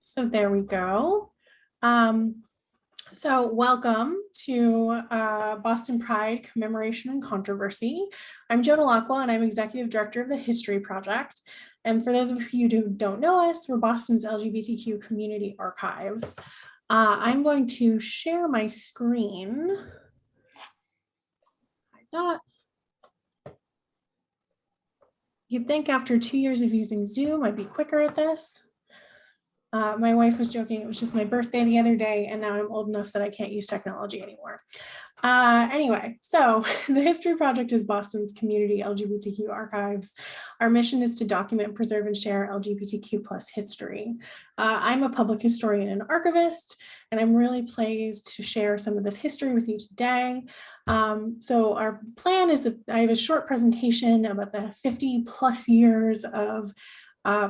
So there we go. So welcome to Boston Pride Commemoration and Controversy. I'm Joe Delacqua and I'm Executive Director of the History Project. And for those of you who don't know us, we're Boston's LGBTQ community archives. I'm going to share my screen. Like that. You'd think after 2 years of using Zoom, I'd be quicker at this. My wife was joking, it was just my birthday the other day, and now I'm old enough that I can't use technology anymore. Anyway, so the History Project is Boston's community LGBTQ archives. Our mission is to document, preserve, and share LGBTQ plus history. I'm a public historian and archivist, and I'm really pleased to share some of this history with you today. So our plan is that I have a short presentation about the 50 plus years of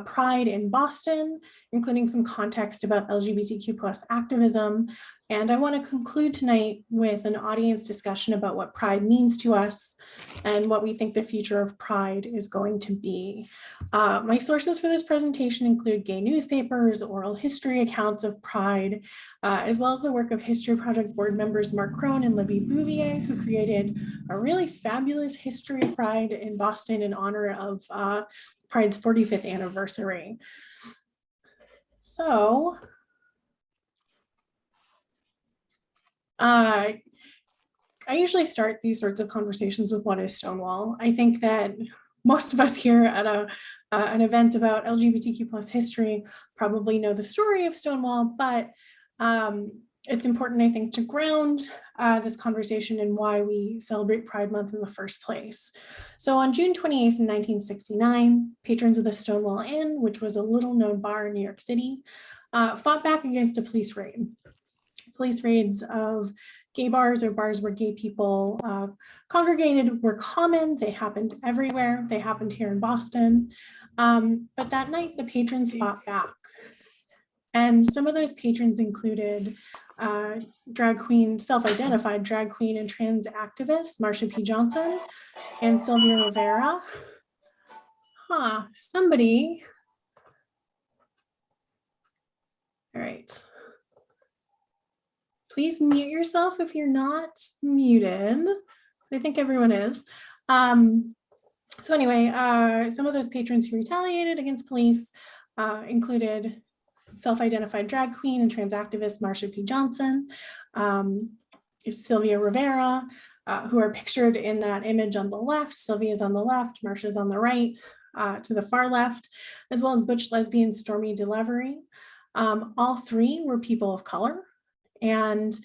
Pride in Boston, including some context about LGBTQ plus activism. And I want to conclude tonight with an audience discussion about what Pride means to us and what we think the future of Pride is going to be. My sources for this presentation include gay newspapers, oral history accounts of Pride, as well as the work of History Project board members Mark Crone and Libby Bouvier, who created a really fabulous history of Pride in Boston in honor of Pride's 45th anniversary. So, I usually start these sorts of conversations with what is Stonewall. I think that most of us here at an event about LGBTQ plus history probably know the story of Stonewall, but it's important, I think, to ground this conversation in why we celebrate Pride Month in the first place. So on June 28th, 1969, patrons of the Stonewall Inn, which was a little-known bar in New York City, fought back against a police raid. Police raids of gay bars or bars where gay people congregated were common. They happened everywhere. They happened here in Boston. But that night, the patrons fought back. And some of those patrons included drag queen, self-identified drag queen and trans activist Marsha P. Johnson and Sylvia Rivera. Somebody. All right. Please mute yourself if you're not muted. I think everyone is. So anyway, some of those patrons who retaliated against police included self-identified drag queen and trans activist Marsha P. Johnson, Sylvia Rivera, who are pictured in that image on the left. Sylvia's on the left, Marsha's on the right, to the far left, as well as butch lesbian Stormy DeLavery. All three were people of color, and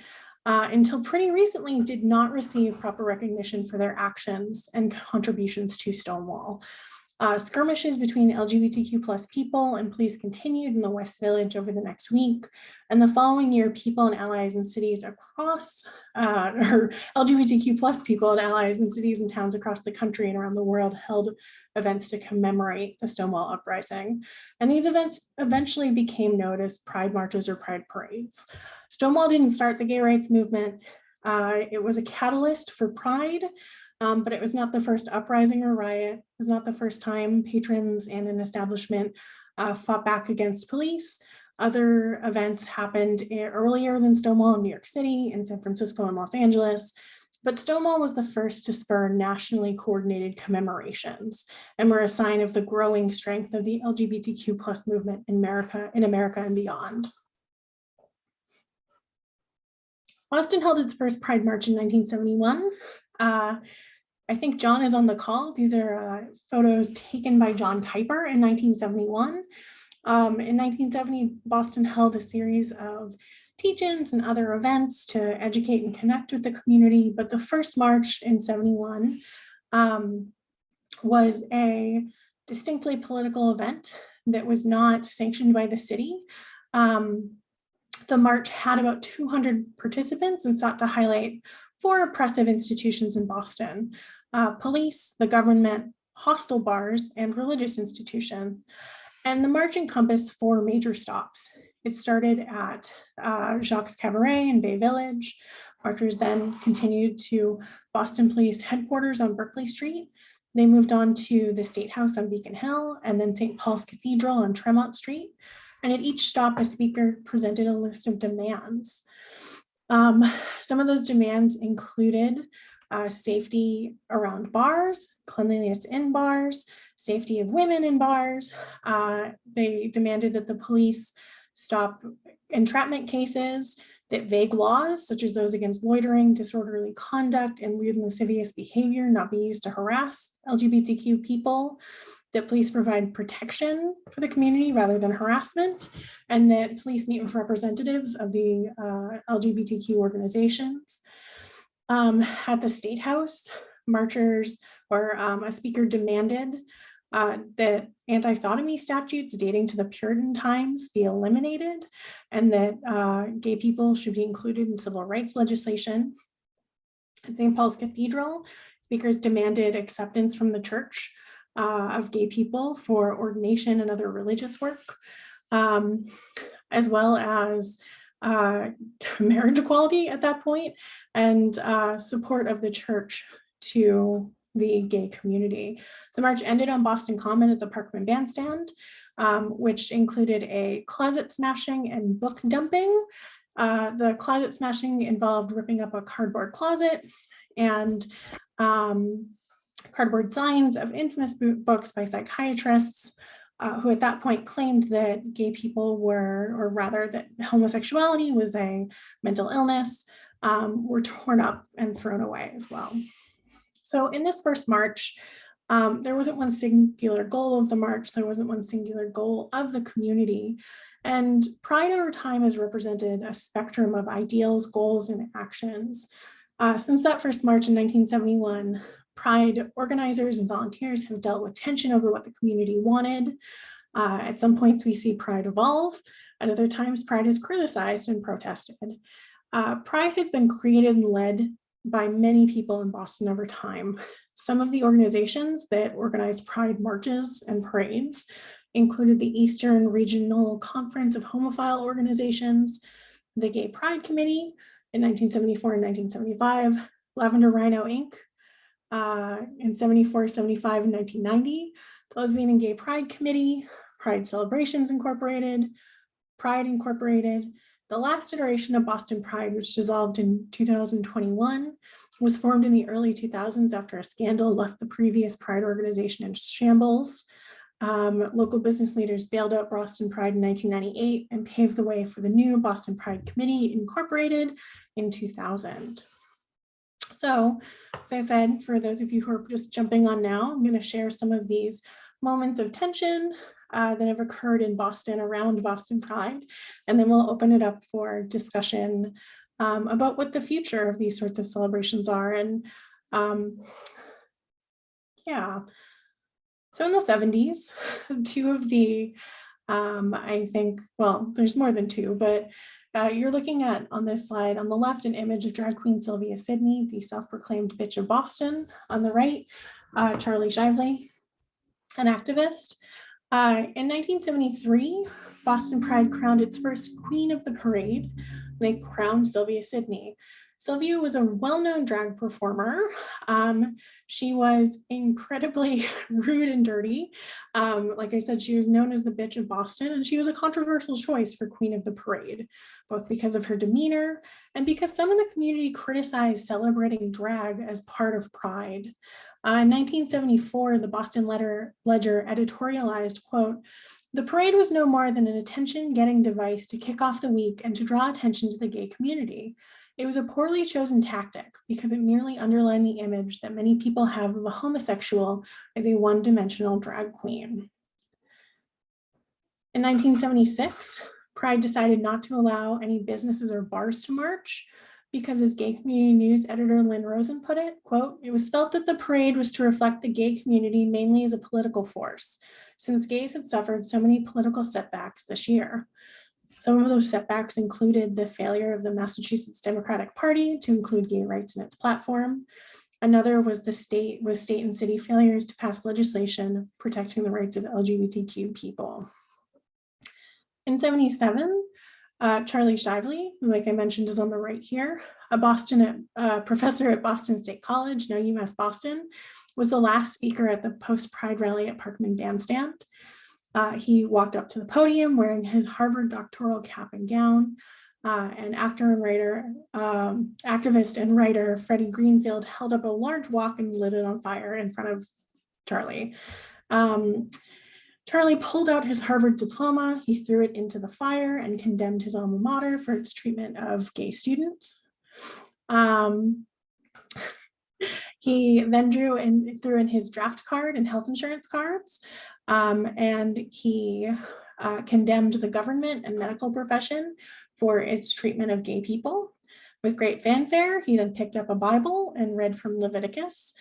until pretty recently did not receive proper recognition for their actions and contributions to Stonewall. Skirmishes between LGBTQ plus people and police continued in the West Village over the next week. And the following year, people and allies in cities across, or LGBTQ plus people and allies in cities and towns across the country and around the world held events to commemorate the Stonewall uprising. And these events eventually became known as Pride Marches or Pride Parades. Stonewall didn't start the gay rights movement. It was a catalyst for Pride, but it was not the first uprising or riot. It was not the first time patrons and an establishment fought back against police. Other events happened earlier than Stonewall in New York City, in San Francisco, and Los Angeles. But Stonewall was the first to spur nationally coordinated commemorations and were a sign of the growing strength of the LGBTQ plus movement in America and beyond. Boston held its first Pride March in 1971. I think John is on the call. These are photos taken by John Kuiper in 1971. In 1970, Boston held a series of teach-ins and other events to educate and connect with the community, but the first march in 71 was a distinctly political event that was not sanctioned by the city. The march had about 200 participants and sought to highlight 4 oppressive institutions in Boston: police, the government, hostel bars, and religious institutions. And the march encompassed 4 major stops. It started at Jacques Cabaret in Bay Village. Marchers then continued to Boston Police Headquarters on Berkeley Street. They moved on to the State House on Beacon Hill, and then St. Paul's Cathedral on Tremont Street. And at each stop, a speaker presented a list of demands. Some of those demands included safety around bars, cleanliness in bars, safety of women in bars. They demanded that the police stop entrapment cases, that vague laws, such as those against loitering, disorderly conduct, and lewd and lascivious behavior, not be used to harass LGBTQ people, that police provide protection for the community rather than harassment, and that police meet with representatives of the LGBTQ organizations. At the State House, marchers or a speaker demanded that anti-sodomy statutes dating to the Puritan times be eliminated, and that gay people should be included in civil rights legislation. At St. Paul's Cathedral, speakers demanded acceptance from the church of gay people for ordination and other religious work, as well as marriage equality at that point, and support of the church to the gay community. The march ended on Boston Common at the Parkman Bandstand, which included a closet smashing and book dumping. The closet smashing involved ripping up a cardboard closet and cardboard signs of infamous books by psychiatrists who at that point claimed that gay people were, or rather that homosexuality was a mental illness, were torn up and thrown away as well. So in this first march, there wasn't one singular goal of the march, there wasn't one singular goal of the community. And Pride over time has represented a spectrum of ideals, goals, and actions. Since that first march in 1971, Pride organizers and volunteers have dealt with tension over what the community wanted. At some points, we see Pride evolve. At other times, Pride is criticized and protested. Pride has been created and led by many people in Boston over time. Some of the organizations that organized Pride marches and parades included the Eastern Regional Conference of Homophile Organizations, the Gay Pride Committee in 1974 and 1975, Lavender Rhino Inc. In 74, 75, and 1990, the Lesbian and Gay Pride Committee, Pride Celebrations Incorporated, Pride Incorporated. The last iteration of Boston Pride, which dissolved in 2021, was formed in the early 2000s after a scandal left the previous Pride organization in shambles. Local business leaders bailed out Boston Pride in 1998 and paved the way for the new Boston Pride Committee Incorporated in 2000. So, as I said, for those of you who are just jumping on now, I'm going to share some of these moments of tension that have occurred in Boston around Boston Pride, and then we'll open it up for discussion about what the future of these sorts of celebrations are. And yeah, so in the 70s, two of the, I think, well, there's more than two, but you're looking at on this slide on the left an image of drag queen Sylvia Sydney, the self-proclaimed bitch of Boston. On the right, Charlie Shively, an activist. In 1973, Boston Pride crowned its first queen of the parade. They crowned Sylvia Sydney. Sylvia was a well-known drag performer. She was incredibly rude and dirty. Like I said, she was known as the bitch of Boston, and she was a controversial choice for queen of the parade, both because of her demeanor and because some in the community criticized celebrating drag as part of Pride. In 1974, the Boston Ledger editorialized, quote, "The parade was no more than an attention-getting device to kick off the week and to draw attention to the gay community. It was a poorly chosen tactic because it merely underlined the image that many people have of a homosexual as a one-dimensional drag queen." In 1976, Pride decided not to allow any businesses or bars to march because, as Gay Community News editor Lynn Rosen put it, quote, "It was felt that the parade was to reflect the gay community mainly as a political force, since gays had suffered so many political setbacks this year." Some of those setbacks included the failure of the Massachusetts Democratic Party to include gay rights in its platform. Another was state and city failures to pass legislation protecting the rights of LGBTQ people. In 77, Charlie Shively, who, like I mentioned, is on the right here, a professor at Boston State College, now UMass Boston, was the last speaker at the post-Pride rally at Parkman Bandstand. He walked up to the podium wearing his Harvard doctoral cap and gown. And activist and writer Freddie Greenfield held up a large wok and lit it on fire in front of Charlie. Charlie pulled out his Harvard diploma. He threw it into the fire and condemned his alma mater for its treatment of gay students. He then threw in his draft card and health insurance cards, and he condemned the government and medical profession for its treatment of gay people. With great fanfare, he then picked up a Bible and read from Leviticus,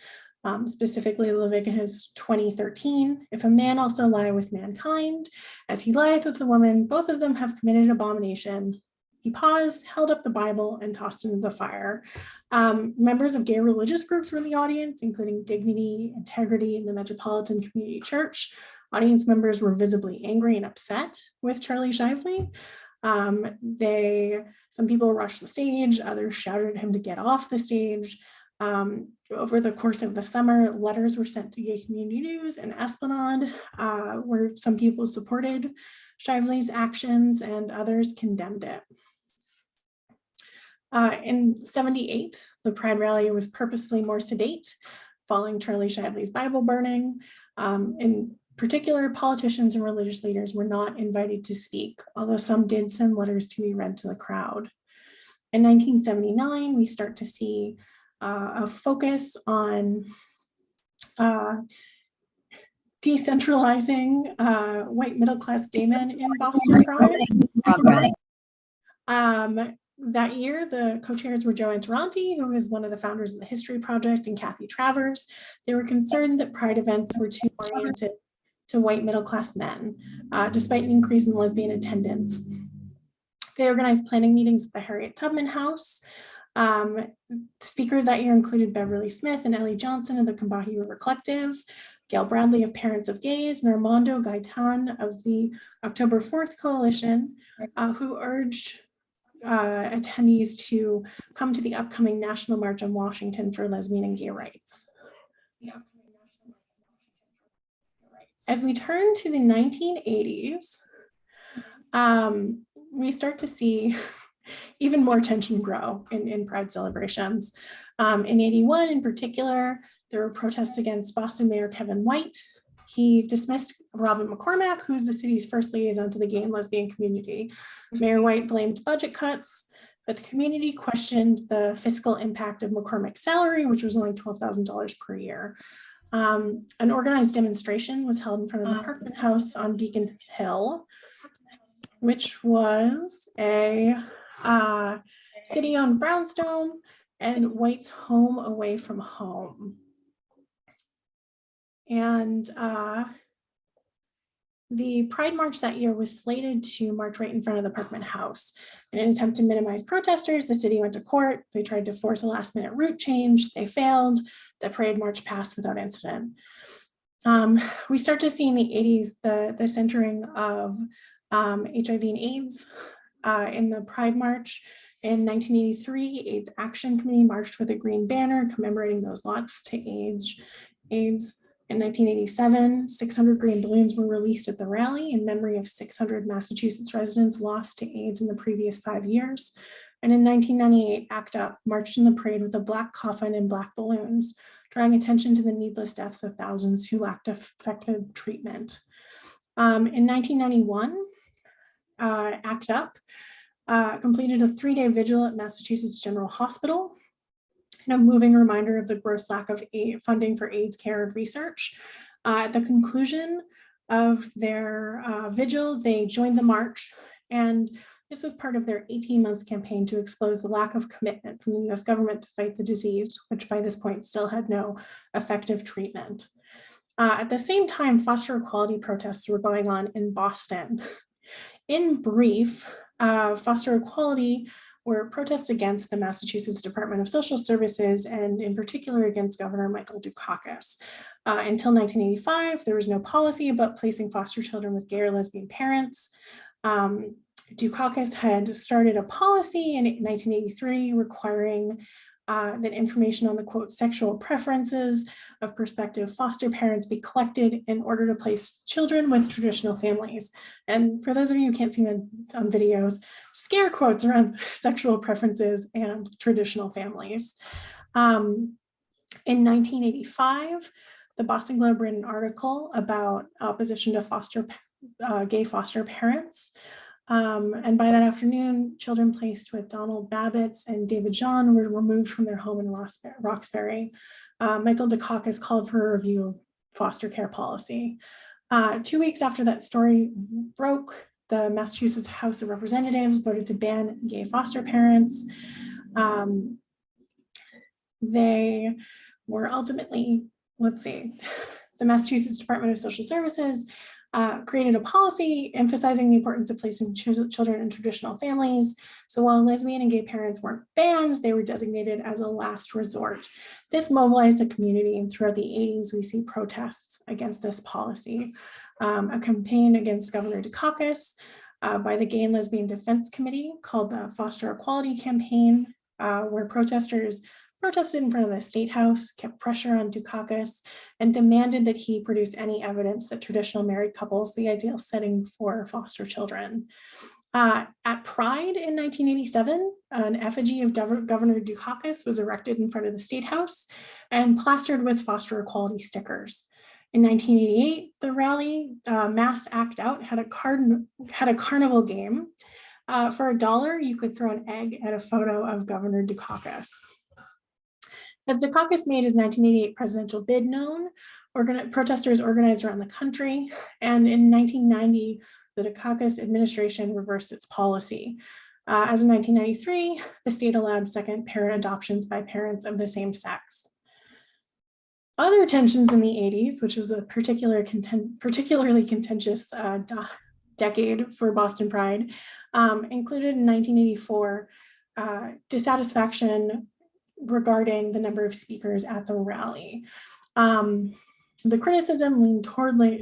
specifically Leviticus 20:13. If a man also lie with mankind, as he lieth with a woman, both of them have committed abomination. He paused, held up the Bible, and tossed it into the fire. Members of gay religious groups were in the audience, including Dignity, Integrity, and the Metropolitan Community Church. Audience members were visibly angry and upset with Charlie Shively. Some people rushed the stage, others shouted at him to get off the stage. Over the course of the summer, letters were sent to Gay Community News and Esplanade, where some people supported Shively's actions and others condemned it. In '78, the Pride rally was purposefully more sedate, following Charlie Shively's Bible burning. In particular, politicians and religious leaders were not invited to speak, although some did send letters to be read to the crowd. In 1979, we start to see a focus on decentralizing white middle-class gay men in Boston Pride. That year, the co-chairs were Joanne Taranti, who is one of the founders of the History Project, and Kathy Travers. They were concerned that Pride events were too oriented to white middle-class men, despite an increase in lesbian attendance. They organized planning meetings at the Harriet Tubman House. Speakers that year included Beverly Smith and Ellie Johnson of the Combahee River Collective, Gail Bradley of Parents of Gays, and Armando Gaitan of the October 4th Coalition, who urged attendees to come to the upcoming National March on Washington for lesbian and gay rights. As we turn to the 1980s, we start to see even more tension grow in Pride celebrations. In '81 in particular, there were protests against Boston Mayor Kevin White. He dismissed Robin McCormack, who's the city's first liaison to the gay and lesbian community. Mayor White blamed budget cuts, but the community questioned the fiscal impact of McCormack's salary, which was only $12,000 per year. An organized demonstration was held in front of the Parkman House on Beacon Hill, which was a city-owned brownstone and White's home away from home. And the Pride March that year was slated to march right in front of the Parkman House. In an attempt to minimize protesters, the city went to court. They tried to force a last-minute route change. They failed. The Pride March passed without incident. We start to see in the 80s the centering of HIV and AIDS in the Pride March. In 1983, AIDS Action Committee marched with a green banner commemorating those lost to AIDS. In 1987, 600 green balloons were released at the rally in memory of 600 Massachusetts residents lost to AIDS in the previous 5 years. And in 1998, ACT UP marched in the parade with a black coffin and black balloons, drawing attention to the needless deaths of thousands who lacked effective treatment. In 1991, ACT UP completed a 3-day vigil at Massachusetts General Hospital, and a moving reminder of the gross lack of funding for AIDS care and research. At the conclusion of their vigil, they joined the march, and this was part of their 18 months campaign to expose the lack of commitment from the US government to fight the disease, which by this point still had no effective treatment. At the same time, foster equality protests were going on in Boston. In brief, foster equality were protests against the Massachusetts Department of Social Services, and in particular against Governor Michael Dukakis. Until 1985, there was no policy about placing foster children with gay or lesbian parents. Dukakis had started a policy in 1983 requiring that information on the quote sexual preferences of prospective foster parents be collected in order to place children with traditional families. And for those of you who can't see them on videos, scare quotes around sexual preferences and traditional families. In 1985, the Boston Globe ran an article about opposition to gay foster parents. And by that afternoon, children placed with Donald Babbitts and David John were removed from their home in Roxbury. Michael Dukakis called for a review of foster care policy. 2 weeks after that story broke, the Massachusetts House of Representatives voted to ban gay foster parents. They were ultimately, the Massachusetts Department of Social Services created a policy emphasizing the importance of placing children in traditional families. So while lesbian and gay parents weren't banned, they were designated as a last resort. This mobilized the community, and throughout the 80s, we see protests against this policy. A campaign against Governor Dukakis by the Gay and Lesbian Defense Committee called the Foster Equality Campaign, where protesters protested in front of the State House, kept pressure on Dukakis, and demanded that he produce any evidence that traditional married couples the ideal setting for foster children. At Pride in 1987, an effigy of Governor Dukakis was erected in front of the State House and plastered with foster equality stickers. In 1988, the rally, Mass Act Out, had a carnival game. For $1, you could throw an egg at a photo of Governor Dukakis. As Dukakis made his 1988 presidential bid known, protesters organized around the country, and in 1990, the Dukakis administration reversed its policy. As of 1993, the state allowed second parent adoptions by parents of the same sex. Other tensions in the 80s, which was a particularly contentious decade for Boston Pride, included in 1984 dissatisfaction regarding the number of speakers at the rally. The criticism leaned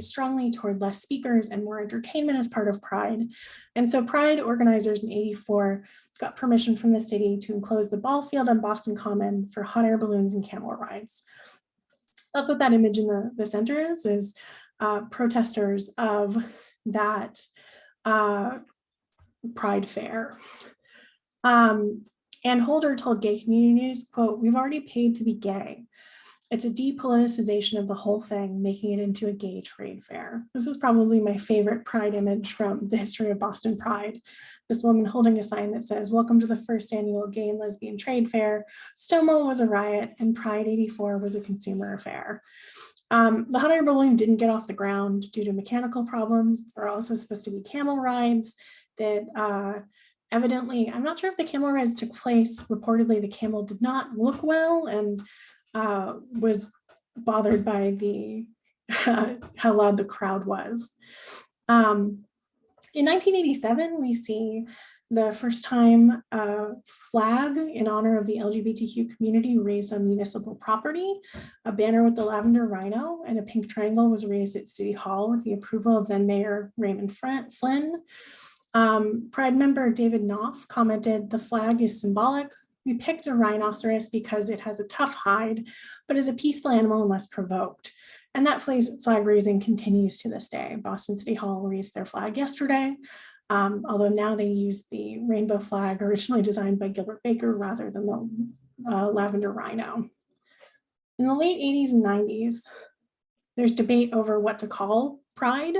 strongly toward less speakers and more entertainment as part of Pride. And so Pride organizers in 84 got permission from the city to enclose the ball field on Boston Common for hot air balloons and camel rides. That's what that image in the center is protesters of that Pride fair. Ann Holder told Gay Community News, quote, "We've already paid to be gay. It's a depoliticization of the whole thing, making it into a gay trade fair." This is probably my favorite Pride image from the history of Boston Pride. This woman holding a sign that says, "Welcome to the first annual gay and lesbian trade fair. Stonewall was a riot and Pride 84 was a consumer affair." The hot air balloon didn't get off the ground due to mechanical problems. There are also supposed to be camel rides that evidently, I'm not sure if the camel rides took place. Reportedly, the camel did not look well and was bothered by how loud the crowd was. In 1987, we see the first time a flag in honor of the LGBTQ community raised on municipal property. A banner with the lavender rhino and a pink triangle was raised at City Hall with the approval of then Mayor Raymond Flynn. Pride member David Knopf commented, "The flag is symbolic. We picked a rhinoceros because it has a tough hide, but is a peaceful animal unless provoked." And that flag raising continues to this day. Boston City Hall raised their flag yesterday, although now they use the rainbow flag originally designed by Gilbert Baker rather than the lavender rhino. In the late 80s and 90s, there's debate over what to call Pride.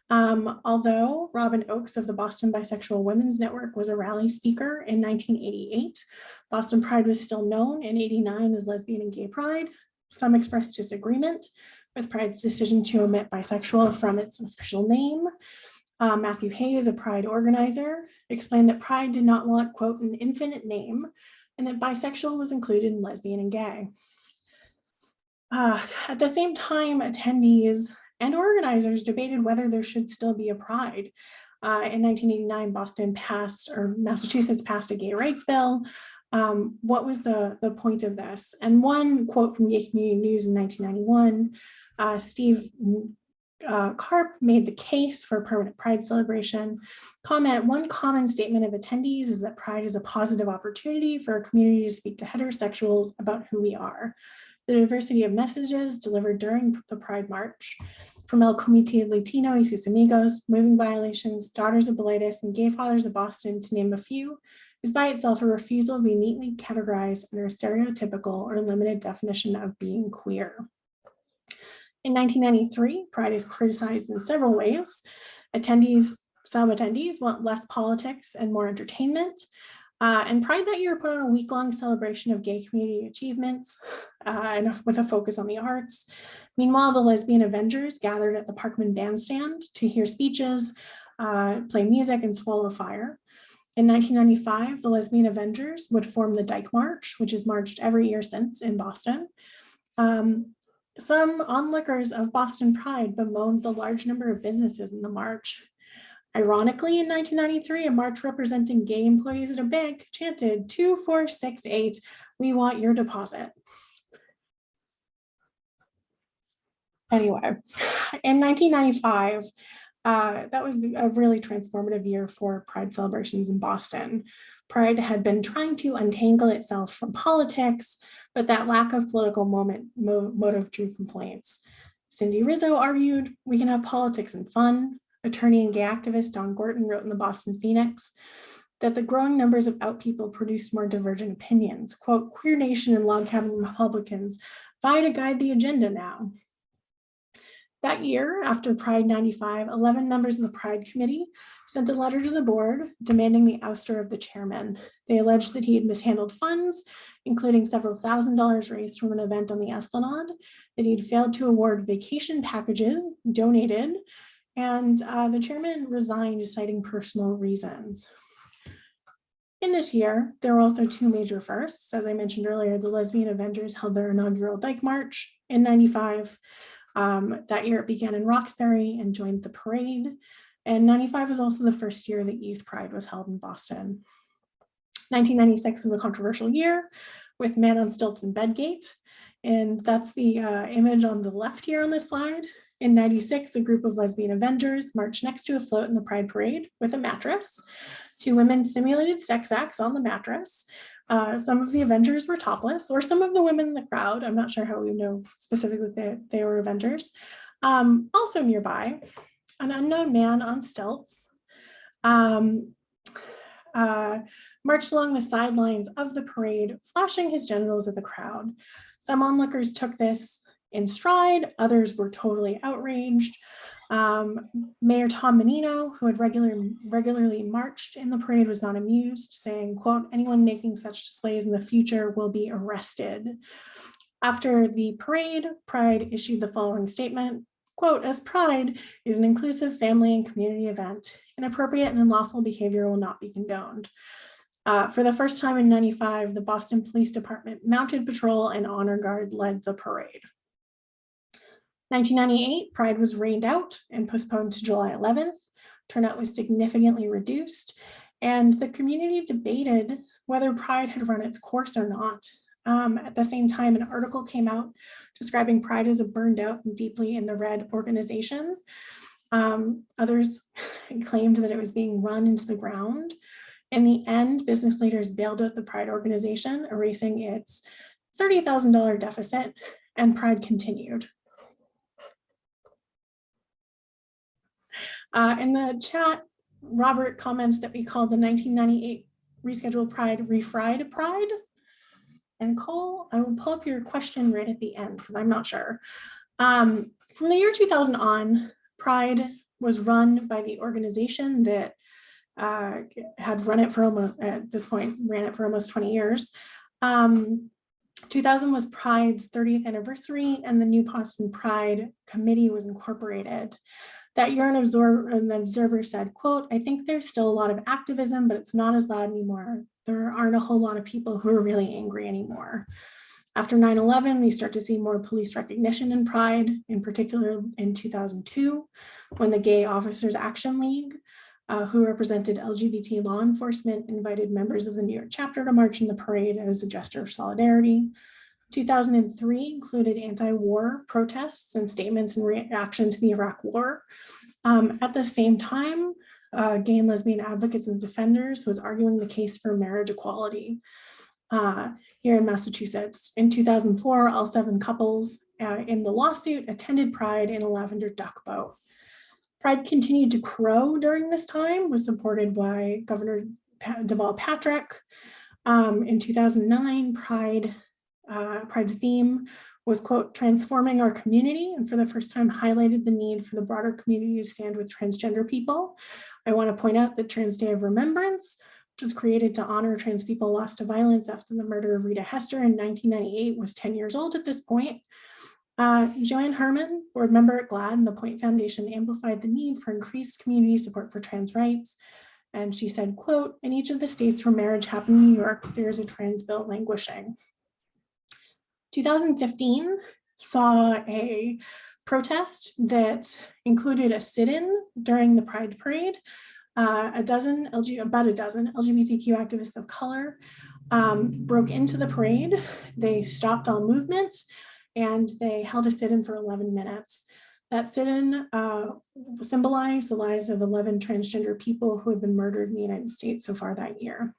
Although Robin Oakes of the Boston Bisexual Women's Network was a rally speaker in 1988, Boston Pride was still known in 89 as Lesbian and Gay Pride. Some expressed disagreement with Pride's decision to omit bisexual from its official name. Matthew Hayes, a Pride organizer, explained that Pride did not want, quote, "an infinite name," and that bisexual was included in lesbian and gay. At the same time, attendees and organizers debated whether there should still be a Pride. In 1989, Massachusetts passed a gay rights bill. What was the point of this? And one quote from Gay Community News in 1991, Steve Karp made the case for a permanent Pride celebration. One common statement of attendees is that Pride is a positive opportunity for a community to speak to heterosexuals about who we are. The diversity of messages delivered during the Pride March, from El Comité Latino y sus Amigos, moving violations, Daughters of Bilitis, and Gay Fathers of Boston, to name a few, is by itself a refusal to be neatly categorized under a stereotypical or limited definition of being queer. In 1993, Pride is criticized in several ways. Some attendees want less politics and more entertainment. And Pride that year put on a week-long celebration of gay community achievements and with a focus on the arts. Meanwhile, the Lesbian Avengers gathered at the Parkman Bandstand to hear speeches, play music, and swallow fire. In 1995, the Lesbian Avengers would form the Dyke March, which has marched every year since in Boston. Some onlookers of Boston Pride bemoaned the large number of businesses in the march. Ironically, in 1993, a march representing gay employees at a bank chanted 2468, "We want your deposit." Anyway, in 1995, that was a really transformative year for Pride celebrations in Boston. Pride had been trying to untangle itself from politics, but that lack of political motive drew complaints. Cindy Rizzo argued, "We can have politics and fun." Attorney and gay activist Don Gorton wrote in the Boston Phoenix that the growing numbers of out people produced more divergent opinions. Quote, "Queer Nation and Log Cabin Republicans vie to guide the agenda now." That year, after Pride 95, 11 members of the Pride Committee sent a letter to the board demanding the ouster of the chairman. They alleged that he had mishandled funds, including several $1,000s raised from an event on the Esplanade, that he'd failed to award vacation packages donated, and the chairman resigned, citing personal reasons. In this year, there were also two major firsts. As I mentioned earlier, the Lesbian Avengers held their inaugural Dyke March in 95. That year it began in Roxbury and joined the parade. And 95 was also the first year that Youth Pride was held in Boston. 1996 was a controversial year with Man on Stilts and Bedgate. And that's the image on the left here on this slide. In 96, a group of lesbian Avengers marched next to a float in the Pride Parade with a mattress. Two women simulated sex acts on the mattress. Some of the Avengers were topless, or some of the women in the crowd. I'm not sure how we know specifically that they were Avengers. Also nearby, an unknown man on stilts marched along the sidelines of the parade, flashing his genitals at the crowd. Some onlookers took this in stride, others were totally outraged. Mayor Tom Menino, who had regularly marched in the parade, was not amused, saying, quote, "Anyone making such displays in the future will be arrested." After the parade, Pride issued the following statement, quote, "As Pride is an inclusive family and community event, inappropriate and unlawful behavior will not be condoned." For the first time in 95, the Boston Police Department mounted patrol and honor guard led the parade. 1998, Pride was rained out and postponed to July 11th. Turnout was significantly reduced, and the community debated whether Pride had run its course or not. At the same time, an article came out describing Pride as a burned out and deeply in the red organization. Others claimed that it was being run into the ground. In the end, business leaders bailed out the Pride organization, erasing its $30,000 deficit, and Pride continued. In the chat, Robert comments that we call the 1998 rescheduled Pride refried Pride. And Cole, I will pull up your question right at the end because I'm not sure. From the year 2000 on, Pride was run by the organization that had run it for almost, at this point, ran it for almost 20 years. 2000 was Pride's 30th anniversary, and the new Boston Pride Committee was incorporated. That year, an observer said, quote, "I think there's still a lot of activism, but it's not as loud anymore. There aren't a whole lot of people who are really angry anymore." After 9/11, we start to see more police recognition in Pride, in particular in 2002, when the Gay Officers Action League, who represented LGBT law enforcement, invited members of the New York chapter to march in the parade as a gesture of solidarity. 2003 included anti-war protests and statements in reaction to the Iraq War. At the same time, gay and lesbian advocates and defenders was arguing the case for marriage equality here in Massachusetts. In 2004, all 7 couples in the lawsuit attended Pride in a lavender duck boat. Pride continued to grow during this time, was supported by Governor Deval Patrick. In 2009, Pride's theme was, quote, transforming our community, and for the first time highlighted the need for the broader community to stand with transgender people. I want to point out that Trans Day of Remembrance, which was created to honor trans people lost to violence after the murder of Rita Hester in 1998, was 10 years old at this point. Joanne Herman, board member at GLAAD and the Point Foundation, amplified the need for increased community support for trans rights. And she said, quote, in each of the states where marriage happened in New York, there is a trans bill languishing. 2015 saw a protest that included a sit-in during the Pride Parade. About a dozen LGBTQ activists of color broke into the parade. They stopped all movement and they held a sit-in for 11 minutes. That sit-in symbolized the lives of 11 transgender people who had been murdered in the United States so far that year.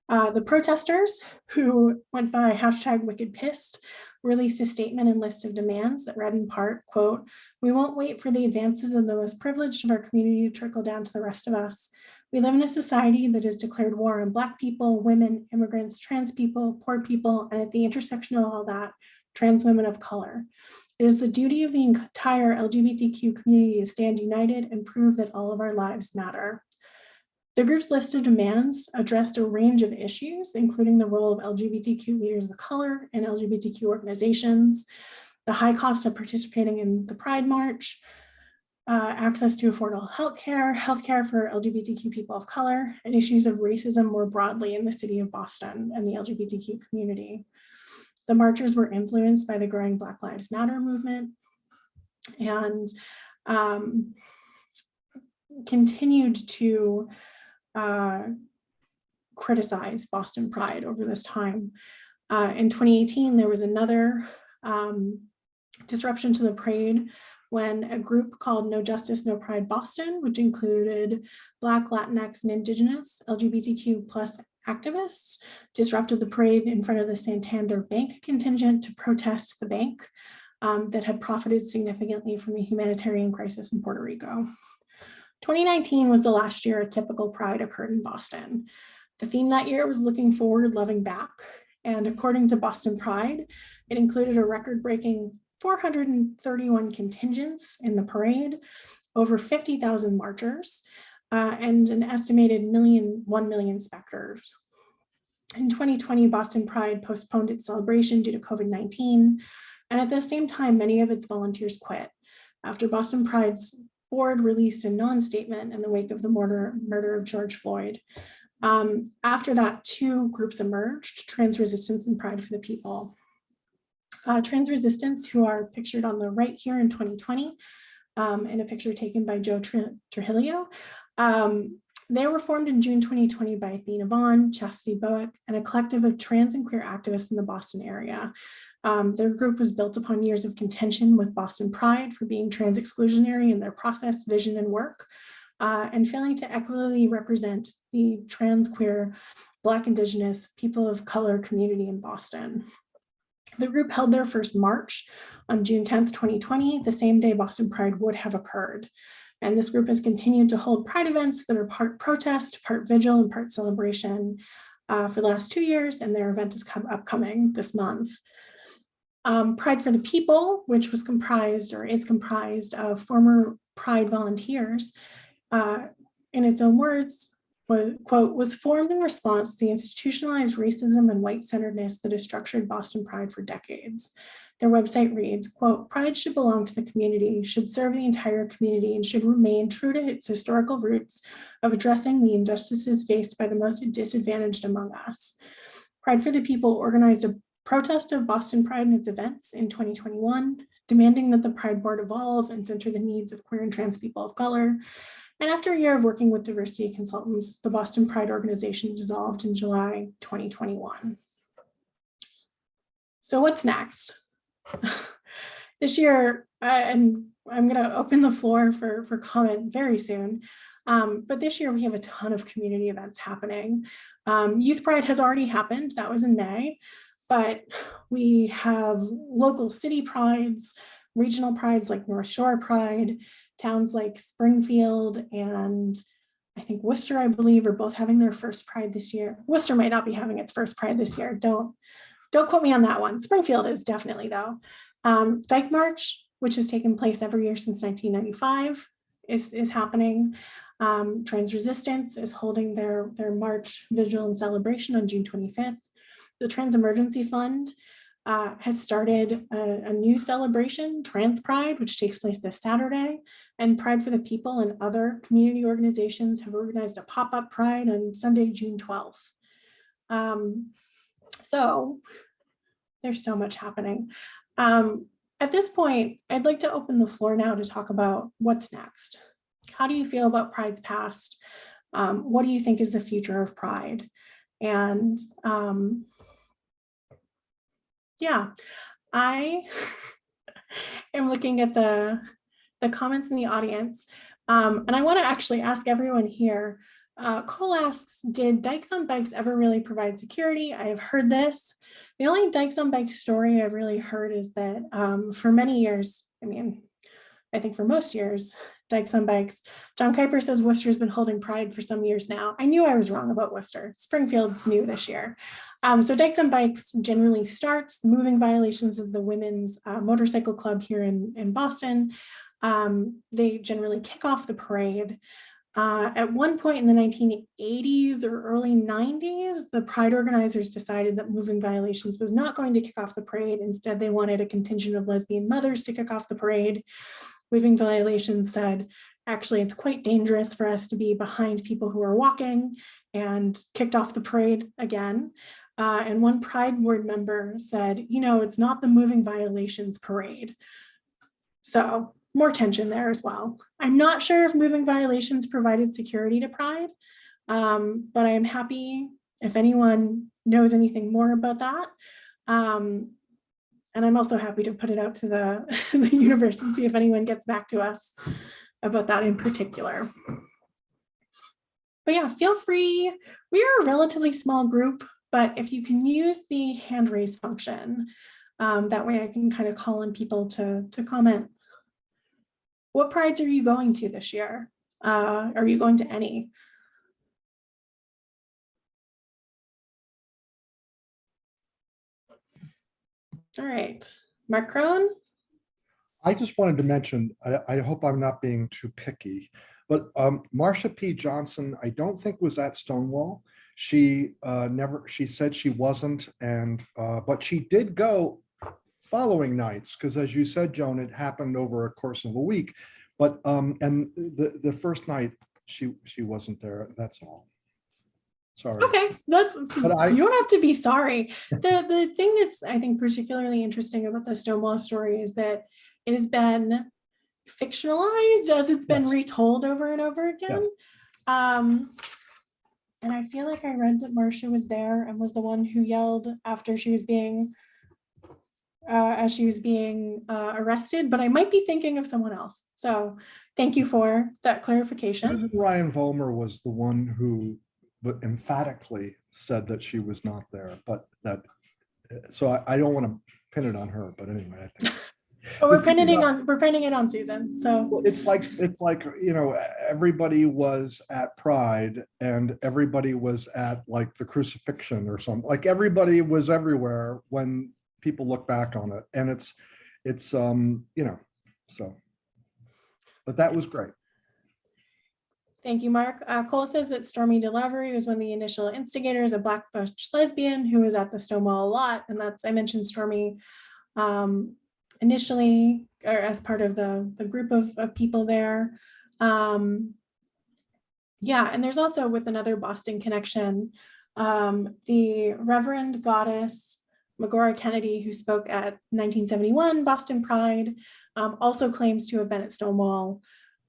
The protesters, who went by #WickedPissed, released a statement and list of demands that read in part, quote, we won't wait for the advances of the most privileged of our community to trickle down to the rest of us. We live in a society that has declared war on Black people, women, immigrants, trans people, poor people, and at the intersection of all that, trans women of color. It is the duty of the entire LGBTQ community to stand united and prove that all of our lives matter. The group's list of demands addressed a range of issues, including the role of LGBTQ leaders of color and LGBTQ organizations, the high cost of participating in the Pride March, access to affordable healthcare for LGBTQ people of color, and issues of racism more broadly in the city of Boston and the LGBTQ community. The marchers were influenced by the growing Black Lives Matter movement and continued to criticize Boston Pride over this time. In 2018, there was another disruption to the parade when a group called No Justice, No Pride Boston, which included Black, Latinx, and Indigenous LGBTQ plus activists, disrupted the parade in front of the Santander Bank contingent to protest the bank that had profited significantly from the humanitarian crisis in Puerto Rico. 2019 was the last year a typical Pride occurred in Boston. The theme that year was looking forward, loving back. And according to Boston Pride, it included a record-breaking 431 contingents in the parade, over 50,000 marchers, and an estimated 1 million spectators. In 2020, Boston Pride postponed its celebration due to COVID-19. And at the same time, many of its volunteers quit after Boston Pride's board released a non-statement in the wake of the murder of George Floyd. After that, 2 groups emerged, Trans Resistance and Pride for the People. Trans Resistance, who are pictured on the right here in 2020, in a picture taken by Joe Trujillo. They were formed in June 2020 by Athena Vaughn, Chastity Bowick, and a collective of trans and queer activists in the Boston area. Their group was built upon years of contention with Boston Pride for being trans exclusionary in their process, vision, and work, and failing to equitably represent the trans, queer, Black, Indigenous, people of color community in Boston. The group held their first march on June 10th, 2020, the same day Boston Pride would have occurred. And this group has continued to hold Pride events that are part protest, part vigil, and part celebration for the last 2 years, and their event is upcoming this month. Pride for the People, which was comprised or is comprised of former Pride volunteers, in its own words, was formed in response to the institutionalized racism and white-centeredness that has structured Boston Pride for decades. Their website reads, quote, Pride should belong to the community, should serve the entire community, and should remain true to its historical roots of addressing the injustices faced by the most disadvantaged among us. Pride for the People organized a protest of Boston Pride and its events in 2021, demanding that the Pride Board evolve and center the needs of queer and trans people of color. And after a year of working with diversity consultants, the Boston Pride organization dissolved in July 2021. So what's next? This year, and I'm going to open the floor for comment very soon. But this year we have a ton of community events happening. Youth Pride has already happened. That was in May. But we have local city prides, regional prides like North Shore Pride, towns like Springfield and I think Worcester, I believe, are both having their first Pride this year. Worcester might not be having its first Pride this year. Don't quote me on that one. Springfield is definitely though. Dyke March, which has taken place every year since 1995, is happening. Trans Resistance is holding their march, vigil, and celebration on June 25th. The Trans Emergency Fund has started a new celebration, Trans Pride, which takes place this Saturday, and Pride for the People and other community organizations have organized a pop-up Pride on Sunday, June 12th. So there's so much happening. At this point, I'd like to open the floor now to talk about what's next. How do you feel about Pride's past? What do you think is the future of Pride? And yeah, I am looking at the comments in the audience. And I want to actually ask everyone here. Cole asks, did Dykes on Bikes ever really provide security? I have heard this. The only Dykes on Bikes story I've really heard is that for many years, I mean, I think for most years, Dykes on Bikes, John Kuiper says Worcester's been holding Pride for some years now. I knew I was wrong about Worcester. Springfield's new this year. So Dykes on Bikes generally starts. The Moving Violations is the women's motorcycle club here in Boston. They generally kick off the parade. At one point in the 1980s or early 90s, the Pride organizers decided that Moving Violations was not going to kick off the parade. Instead, they wanted a contingent of lesbian mothers to kick off the parade. Moving Violations said, actually, it's quite dangerous for us to be behind people who are walking, and kicked off the parade again. And one Pride board member said, you know, it's not the Moving Violations parade. So more tension there as well. I'm not sure if Moving Violations provided security to Pride, but I am happy if anyone knows anything more about that. And I'm also happy to put it out to the, the universe and see if anyone gets back to us about that in particular. But yeah, feel free. We are a relatively small group, but if you can use the hand raise function, that way I can kind of call on people to comment. What prides are you going to this year? Are you going to any? All right, Mark Crone. I just wanted to mention, I hope I'm not being too picky, but Marsha P. Johnson, I don't think was at Stonewall. She she said she wasn't, and but she did go following nights, because as you said, Joan, it happened over a course of a week. But and the first night she wasn't there. That's all. Sorry. Okay, you don't have to be sorry. The thing that's I think particularly interesting about the Stonewall story is that it has been fictionalized as it's been retold over and over again. Yes. And I feel like I read that Marsha was there and was the one who yelled after she was being as she was being arrested, but I might be thinking of someone else. So thank you for that clarification. Susan Ryan Vollmer was the one who emphatically said that she was not there, but that, so I don't want to pin it on her, but anyway, I think. But we're pinning it on Susan. So it's like, you know, everybody was at Pride and everybody was at like the crucifixion or something. Like everybody was everywhere when people look back on it, and it's you know, so. But that was great. Thank you, Mark. Cole says that Stormy DeLavery was one of the initial instigators, a Black butch lesbian who was at the Stonewall a lot, and that's, I mentioned Stormy initially, or as part of the group of people there. Yeah, and there's also, with another Boston connection, the Reverend Goddess Magora Kennedy, who spoke at 1971 Boston Pride, also claims to have been at Stonewall,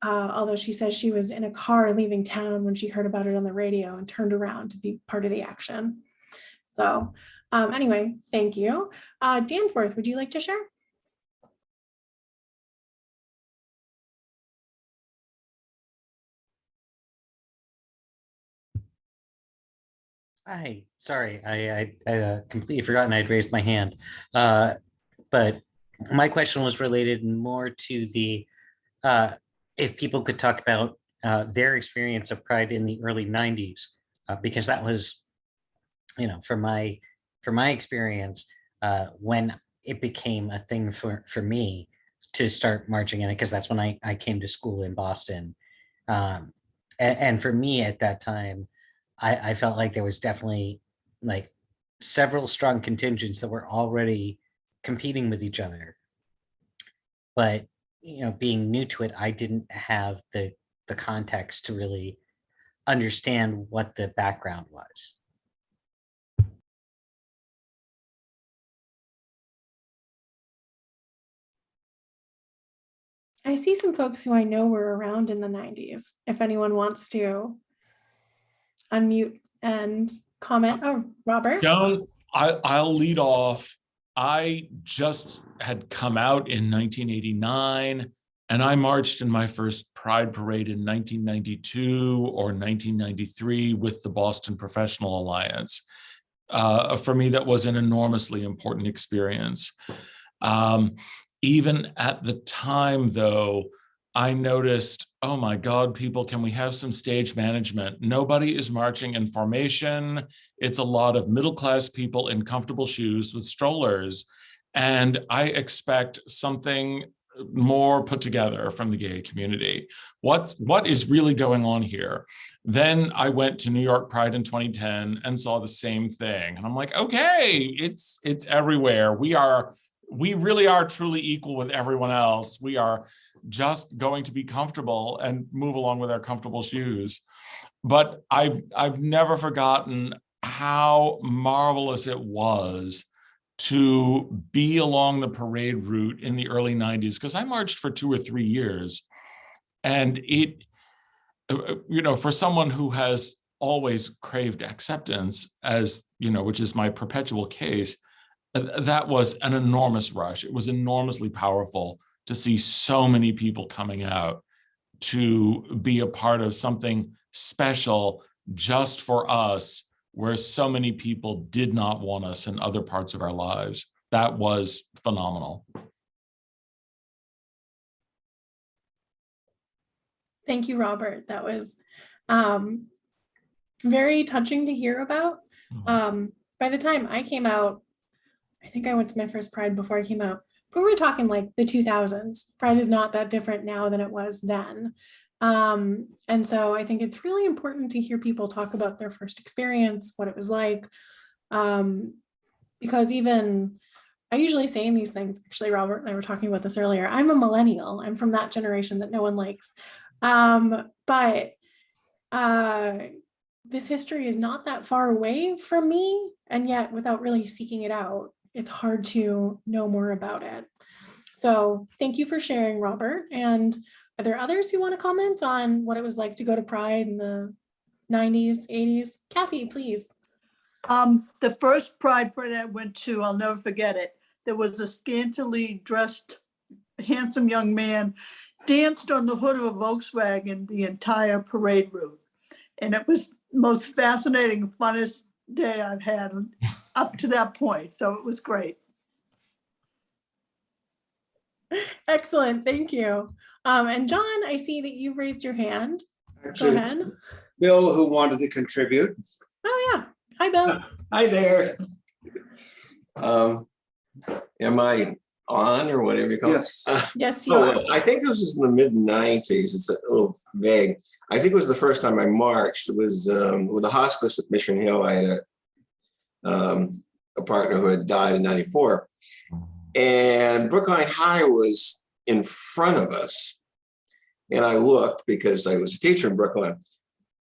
although she says she was in a car leaving town when she heard about it on the radio and turned around to be part of the action. So Anyway, thank you. Danforth, would you like to share? Hi, sorry, I completely forgotten I'd raised my hand. But my question was related more to the uh, if people could talk about their experience of Pride in the early '90s, because that was, for my experience, when it became a thing for me to start marching in it, because that's when I came to school in Boston. And for me at that time, I felt like there was definitely like several strong contingents that were already competing with each other. But being new to it, I didn't have the context to really understand what the background was. I see some folks who I know were around in the 90s. If anyone wants to unmute and comment. Oh, Robert. Joan, I'll lead off. I just had come out in 1989, and I marched in my first Pride Parade in 1992 or 1993 with the Boston Professional Alliance. For me, that was an enormously important experience. Even at the time, though, I noticed, oh my God, people, can we have some stage management? Nobody is marching in formation. It's a lot of middle-class people in comfortable shoes with strollers. And I expect something more put together from the gay community. What is really going on here? Then I went to New York Pride in 2010 and saw the same thing. And I'm like, okay, it's everywhere. We really are truly equal with everyone else. We are just going to be comfortable and move along with our comfortable shoes. But I've never forgotten how marvelous it was to be along the parade route in the early 90s, because I marched for 2 or 3 years. And it, for someone who has always craved acceptance, as which is my perpetual case, that was an enormous rush. It was enormously powerful to see so many people coming out to be a part of something special just for us, where so many people did not want us in other parts of our lives. That was phenomenal. Thank you, Robert. That was very touching to hear about. By the time I came out, I think I went to my first Pride before I came out, but we're talking like the 2000s. Pride is not that different now than it was then. And so I think it's really important to hear people talk about their first experience, what it was like, because even I usually say in these things, actually, Robert and I were talking about this earlier, I'm a millennial. I'm from that generation that no one likes. But this history is not that far away from me, and yet without really seeking it out, it's hard to know more about it. So thank you for sharing, Robert. And are there others who want to comment on what it was like to go to Pride in the 90s, 80s? Kathy, please. The first Pride Parade I went to, I'll never forget it. There was a scantily dressed, handsome young man danced on the hood of a Volkswagen the entire parade route. And it was the most fascinating, funnest day I've had up to that point. So it was great. Excellent, thank you. And John, I see that you raised your hand. Actually, Go ahead. Bill, who wanted to contribute. Oh yeah, hi Bill. Hi there. Am I on or whatever you call Yes. it? Yes, you are. I think this was in the mid-90s. It's a little vague. I think it was the first time I marched. It was with a hospice at Mission Hill. I had a partner who had died in '94. And Brookline High was in front of us. And I looked because I was a teacher in Brookline.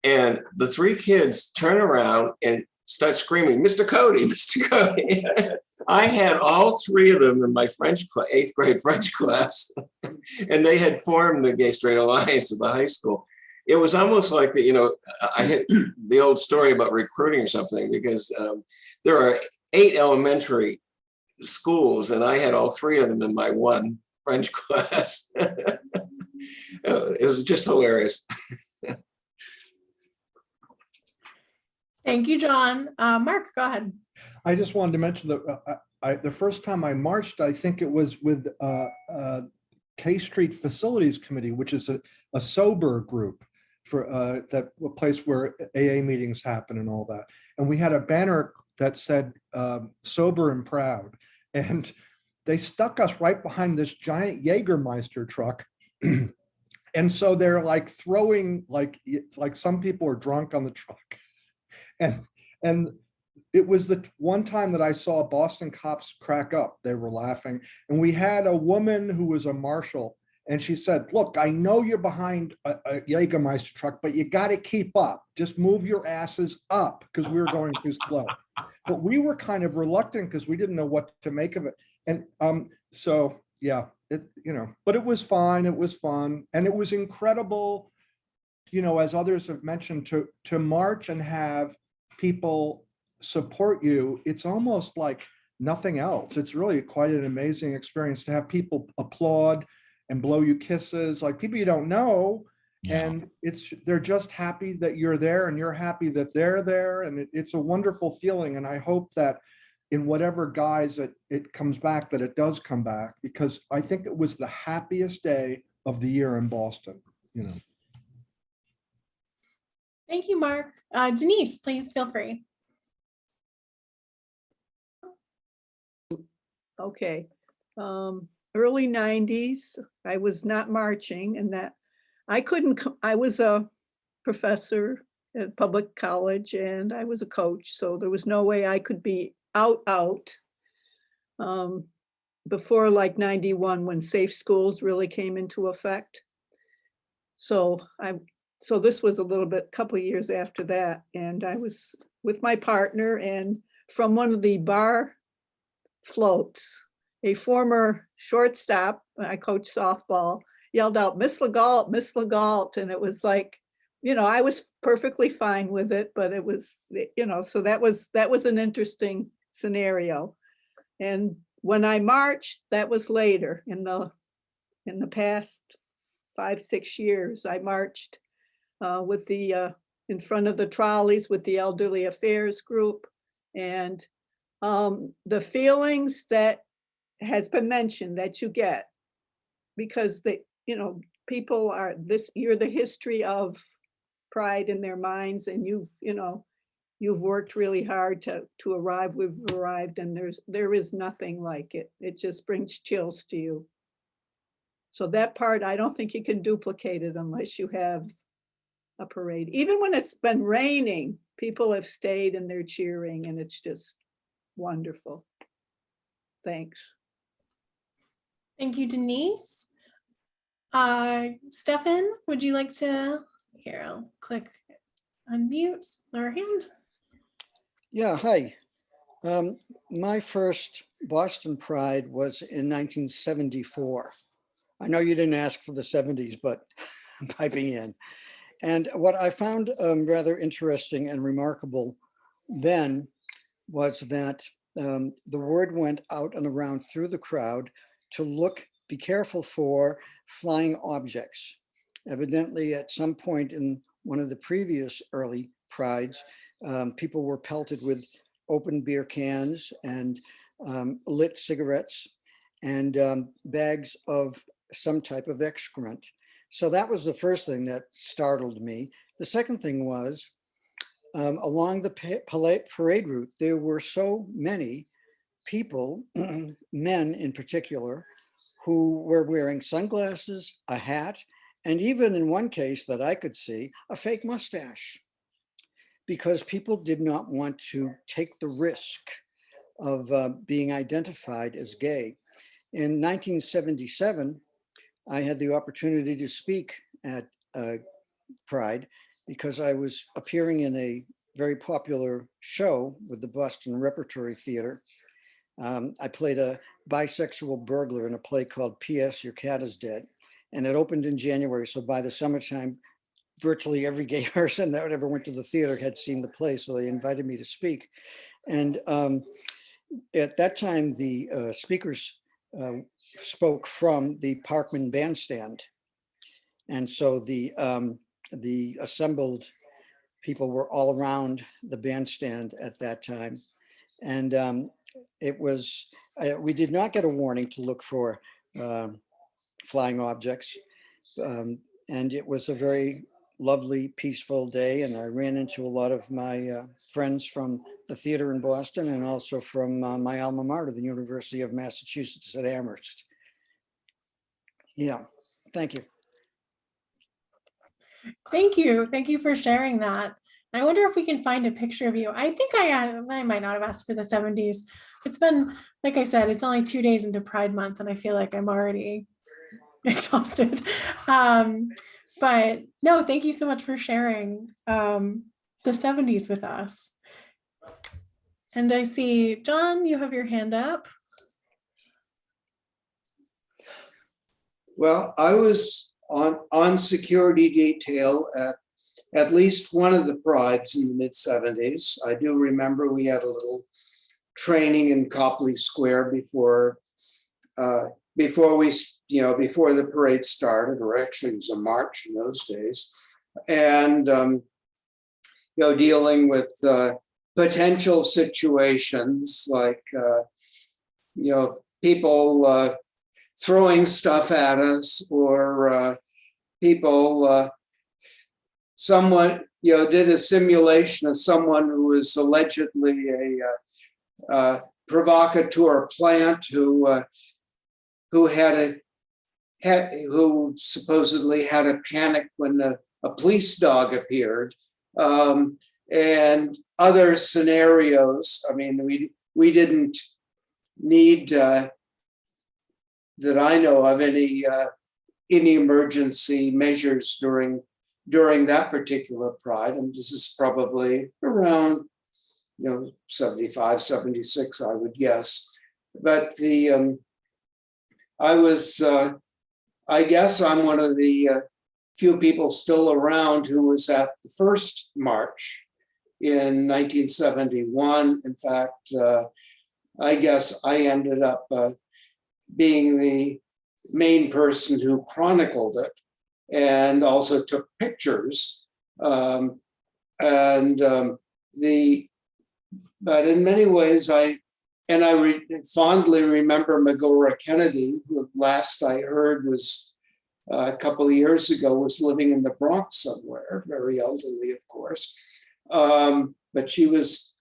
And the 3 kids turn around and start screaming, "Mr. Cody, Mr. Cody." I had all 3 of them in my French class, 8th grade French class. And they had formed the Gay Straight Alliance at the high school. It was almost like, I had the old story about recruiting or something, because there are 8 elementary schools, and I had all 3 of them in my one French class. It was just hilarious. Thank you, John. Mark, go ahead. I just wanted to mention that the first time I marched, I think it was with K Street Facilities Committee, which is a sober group for that a place where AA meetings happen and all that. And we had a banner that said sober and proud. And they stuck us right behind this giant Jägermeister truck. And so they're like throwing, like some people are drunk on the truck. And it was the one time that I saw Boston cops crack up. They were laughing. And we had a woman who was a marshal, and she said, look, I know you're behind a Jägermeister truck, but you got to keep up. Just move your asses up, because we were going too slow. But we were kind of reluctant because we didn't know what to make of it. And so, yeah, but it was fine. It was fun. And it was incredible, as others have mentioned, to march and have people support you. It's almost like nothing else. It's really quite an amazing experience to have people applaud and blow you kisses, like people you don't know. Yeah. And they're just happy that you're there, and you're happy that they're there. And it's a wonderful feeling. And I hope that in whatever guise it comes back, that it does come back, because I think it was the happiest day of the year in Boston. Thank you, Mark. Denise, please feel free. Okay. Early 90s, I was not marching, and that I couldn't, I was a professor at public college and I was a coach, so there was no way I could be out before like 91, when safe schools really came into effect. So this was couple of years after that, and I was with my partner, and from one of the bar floats, a former shortstop, I coached softball, yelled out, "Miss Legault, Miss Legault," and it was like, I was perfectly fine with it, but it was, so that was an interesting scenario. And when I marched, that was later in the past 5-6 years. I marched with the in front of the trolleys with the elderly affairs group, and the feelings that has been mentioned that you get, because people are you're the history of Pride in their minds, and you've worked really hard to arrive. We've arrived, and there is nothing like it. It just brings chills to you. So that part, I don't think you can duplicate it unless you have a parade. Even when it's been raining, people have stayed and they're cheering, and it's just wonderful. Thanks. Thank you, Denise. Stefan, would you like to, here, I'll click unmute our hand. Yeah, hi. My first Boston Pride was in 1974. I know you didn't ask for the 70s, but I'm piping in. And what I found rather interesting and remarkable then was that the word went out and around through the crowd to be careful for flying objects. Evidently, at some point in one of the previous early prides, people were pelted with open beer cans and lit cigarettes and bags of some type of excrement. So that was the first thing that startled me. The second thing was, along the parade route, there were so many people, men in particular, who were wearing sunglasses, a hat, and even in one case that I could see, a fake mustache, because people did not want to take the risk of being identified as gay. In 1977, I had the opportunity to speak at Pride because I was appearing in a very popular show with the Boston Repertory Theater. I played a bisexual burglar in a play called P.S. Your Cat is Dead. And it opened in January. So by the summertime, virtually every gay person that ever went to the theater had seen the play. So they invited me to speak. And at that time, the speakers spoke from the Parkman Bandstand. And so the assembled people were all around the bandstand at that time. And it was, we did not get a warning to look for flying objects. And it was a very lovely, peaceful day. And I ran into a lot of my friends from the theater in Boston and also from my alma mater, the University of Massachusetts at Amherst. Yeah, thank you. Thank you. Thank you for sharing that. I wonder if we can find a picture of you. I think I might not have asked for the 70s. It's been, like I said, it's only 2 days into Pride Month, and I feel like I'm already exhausted. But no, thank you so much for sharing the 70s with us. And I see, John, you have your hand up. Well, I was on security detail at least one of the prides in the mid-70s. I do remember we had a little training in Copley Square before the parade started, or actually it was a march in those days. And dealing with potential situations like people throwing stuff at us, or people someone did a simulation of someone who was allegedly a provocateur plant who supposedly had a panic when a police dog appeared, and other scenarios. I mean, we didn't need that I know of any emergency measures during that particular pride. And this is probably around 75, 76, I would guess. But I guess I'm one of the few people still around who was at the first march in 1971. In fact, I guess I ended up being the main person who chronicled it and also took pictures. But in many ways, I fondly remember Megora Kennedy, who last I heard was a couple of years ago, was living in the Bronx somewhere, very elderly, of course. But she was,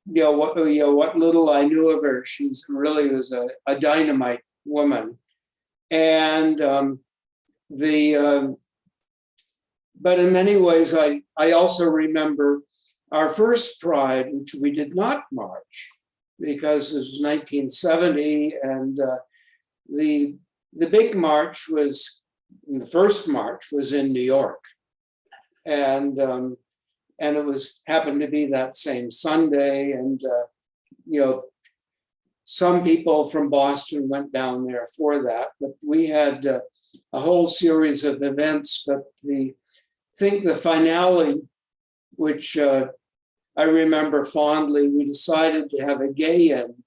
what little I knew of her, she really was a dynamite woman. And but in many ways, I also remember our first Pride, which we did not march because it was 1970, and the big march was, the first march was in New York, and it was happened to be that same Sunday, and some people from Boston went down there for that, but we had a whole series of events. But I think the finale, which I remember fondly, we decided to have a gay-in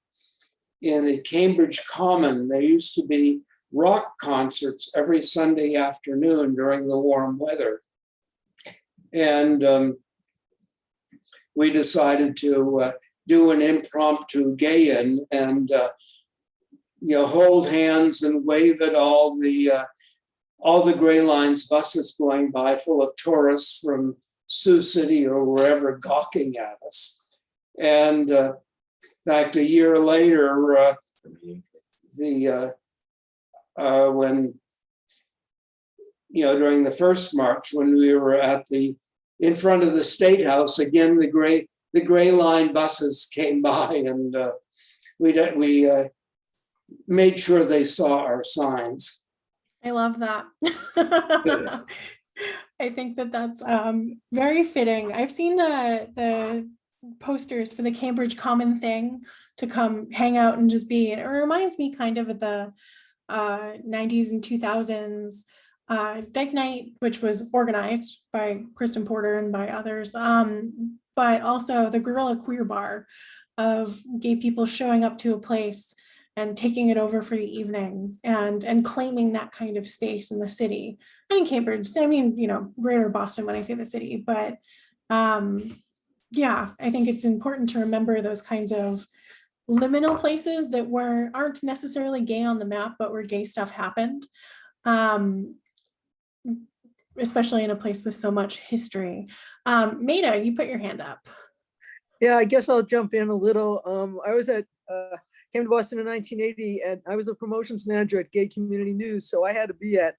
in the Cambridge Common. There used to be rock concerts every Sunday afternoon during the warm weather. And we decided to do an impromptu gay-in and hold hands and wave at all the Gray Lines buses going by full of tourists from Sioux City or wherever gawking at us. And in fact, a year later, when during the first march, when we were in front of the State House, again the Gray Line buses came by, and we made sure they saw our signs. I love that. I think that's very fitting. I've seen the posters for the Cambridge Common thing to come hang out and just be. It reminds me kind of the 90s and 2000s Dyke Night, which was organized by Kristen Porter and by others, but also the Guerrilla Queer Bar, of gay people showing up to a place and taking it over for the evening and claiming that kind of space in the city. And in Cambridge, I mean, you know, greater Boston when I say the city, but yeah, I think it's important to remember those kinds of liminal places that aren't necessarily gay on the map, but where gay stuff happened. Especially in a place with so much history. Maida, you put your hand up. Yeah, I guess I'll jump in a little. I was came to Boston in 1980, and I was a promotions manager at Gay Community News, so I had to be at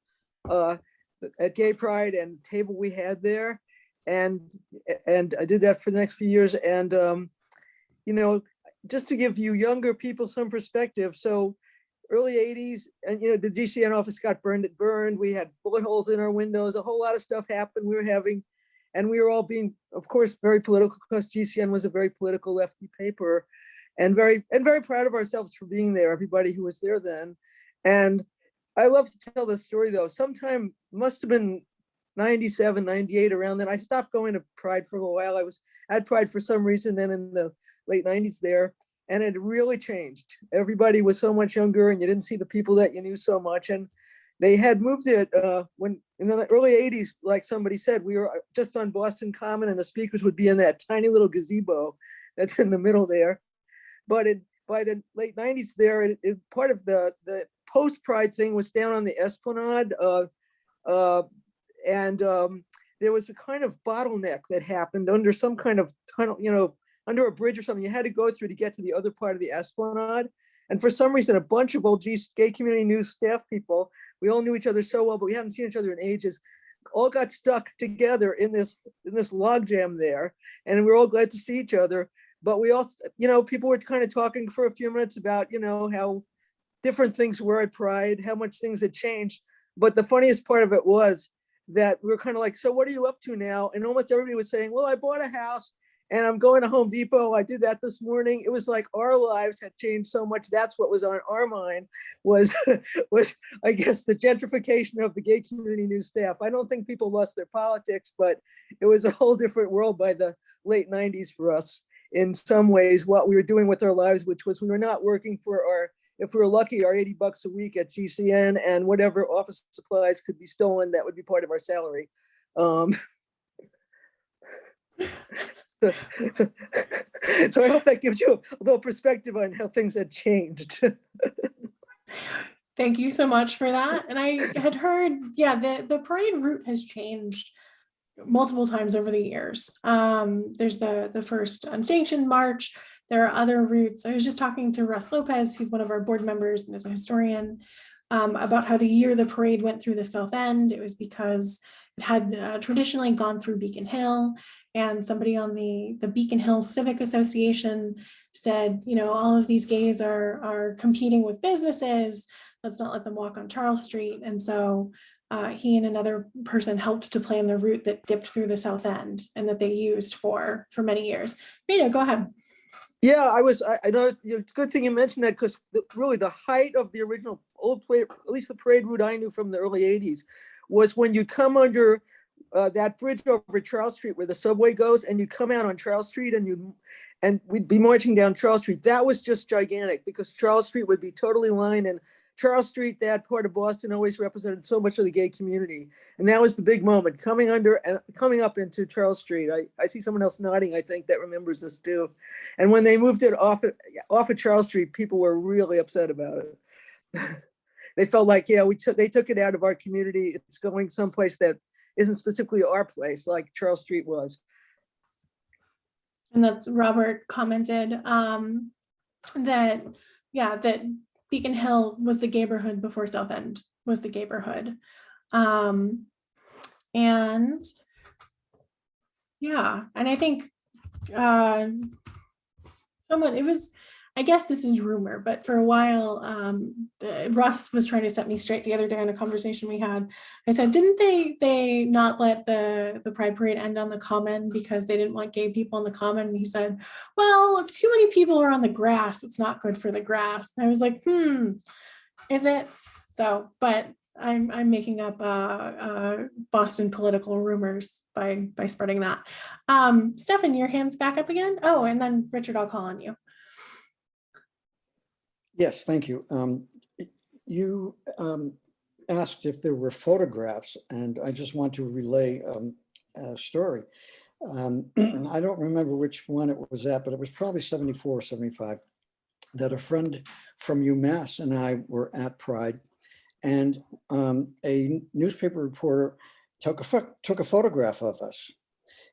Gay Pride and the table we had there, and I did that for the next few years. And you know, just to give you younger people some perspective, so early 80s, and you know, the GCN office got burned. We had bullet holes in our windows. A whole lot of stuff happened. And we were all being, of course, very political, because GCN was a very political lefty paper, and very proud of ourselves for being there, everybody who was there then. And I love to tell this story though. Sometime, must have been 97, 98, around then, I stopped going to Pride for a while. I had Pride for some reason then in the late 90s there, and it really changed. Everybody was so much younger, and you didn't see the people that you knew so much. And they had moved it when in the early 80s, like somebody said, we were just on Boston Common, and the speakers would be in that tiny little gazebo that's in the middle there. But by the late 90s there, part of the post-Pride thing was down on the Esplanade. And there was a kind of bottleneck that happened under some kind of tunnel, you know, under a bridge or something you had to go through to get to the other part of the Esplanade. And for some reason, a bunch of old Gay Community News staff people, we all knew each other so well, but we hadn't seen each other in ages, all got stuck together in this logjam there. And we were all glad to see each other. But we all, you know, people were kind of talking for a few minutes about, you know, how different things were at Pride, how much things had changed. But the funniest part of it was that we were kind of like, so what are you up to now? And almost everybody was saying, well, I bought a house and I'm going to Home Depot. I did that this morning. It was like our lives had changed so much. That's what was on our mind was I guess, the gentrification of the Gay Community News staff. I don't think people lost their politics, but it was a whole different world by the late 90s for us. In some ways, what we were doing with our lives, which was we were not working for if we were lucky, our $80 a week at GCN, and whatever office supplies could be stolen, that would be part of our salary. So I hope that gives you a little perspective on how things had changed. Thank you so much for that. And I had heard, yeah, the parade route has changed multiple times over the years. There's the first unsanctioned march. There are other routes. I was just talking to Russ Lopez, who's one of our board members and is a historian, about how the year the parade went through the South End, it was because it had traditionally gone through Beacon Hill, and somebody on the Beacon Hill Civic Association said, you know, all of these gays are competing with businesses. Let's not let them walk on Charles Street. And so he and another person helped to plan the route that dipped through the South End and that they used for many years. Maida, go ahead. Yeah, I know, it's a good thing you mentioned that, because really the height of the original old parade, at least the parade route I knew from the early 80s, was when you come under that bridge over Charles Street where the subway goes, and you come out on Charles Street and we'd be marching down Charles Street. That was just gigantic, because Charles Street would be totally lined, and Charles Street, that part of Boston, always represented so much of the gay community. And that was the big moment, coming up into Charles Street. I see someone else nodding, I think, that remembers this too. And when they moved it off of Charles Street, people were really upset about it. They felt like, yeah, they took it out of our community. It's going someplace that isn't specifically our place, like Charles Street was. And that's Robert commented that Beacon Hill was the gayborhood before South End was the gayborhood. And yeah, and I think it was, I guess this is rumor, but for a while, Russ was trying to set me straight the other day on a conversation we had. I said, didn't they not let the Pride Parade end on the Common because they didn't want gay people on the Common? And he said, well, if too many people are on the grass, it's not good for the grass. And I was like, is it? So, but I'm making up Boston political rumors by spreading that. Stefan, your hand's back up again. Oh, and then Richard, I'll call on you. Yes, thank you. You asked if there were photographs, and I just want to relay a story. I don't remember which one it was at, but it was probably 74 or 75, that a friend from UMass and I were at Pride, and a newspaper reporter took a photograph of us.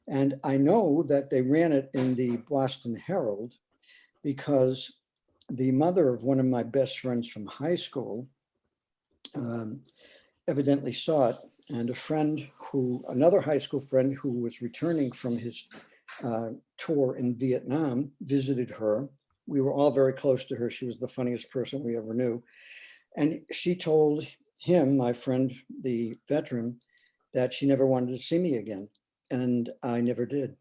And I know that they ran it in the Boston Herald because the mother of one of my best friends from high school evidently saw it, and another high school friend who was returning from his tour in Vietnam visited her. We were all very close to her. She was the funniest person we ever knew. And she told him, my friend, the veteran, that she never wanted to see me again. And I never did.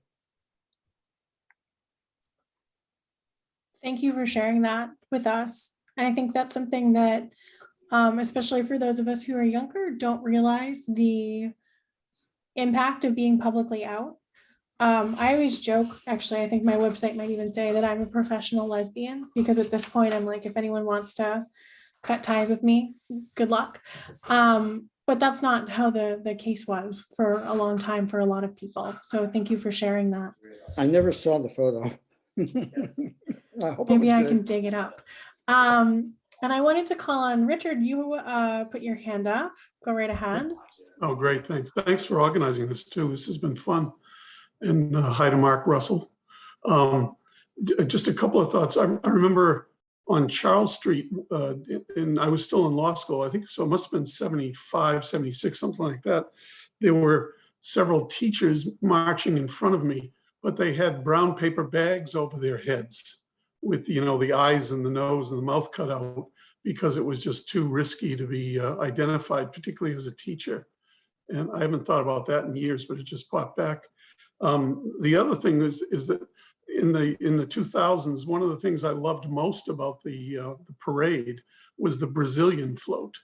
Thank you for sharing that with us. And I think that's something that, especially for those of us who are younger, don't realize the impact of being publicly out. I always joke, actually, I think my website might even say that I'm a professional lesbian, because at this point I'm like, if anyone wants to cut ties with me, good luck. But that's not how the case was for a long time for a lot of people. So thank you for sharing that. I never saw the photo. I hope Maybe I good. can dig it up. And I wanted to call on Richard. You put your hand up. Go right ahead. Oh, great. Thanks. Thanks for organizing this too. This has been fun. And hi to Mark Russell. Just a couple of thoughts. I remember on Charles Street, and I was still in law school, I think, so it must have been 75, 76, something like that. There were several teachers marching in front of me, but they had brown paper bags over their heads with, the eyes and the nose and the mouth cut out, because it was just too risky to be identified, particularly as a teacher. And I haven't thought about that in years, but it just popped back. The other thing is that in the 2000s, one of the things I loved most about the parade was the Brazilian float.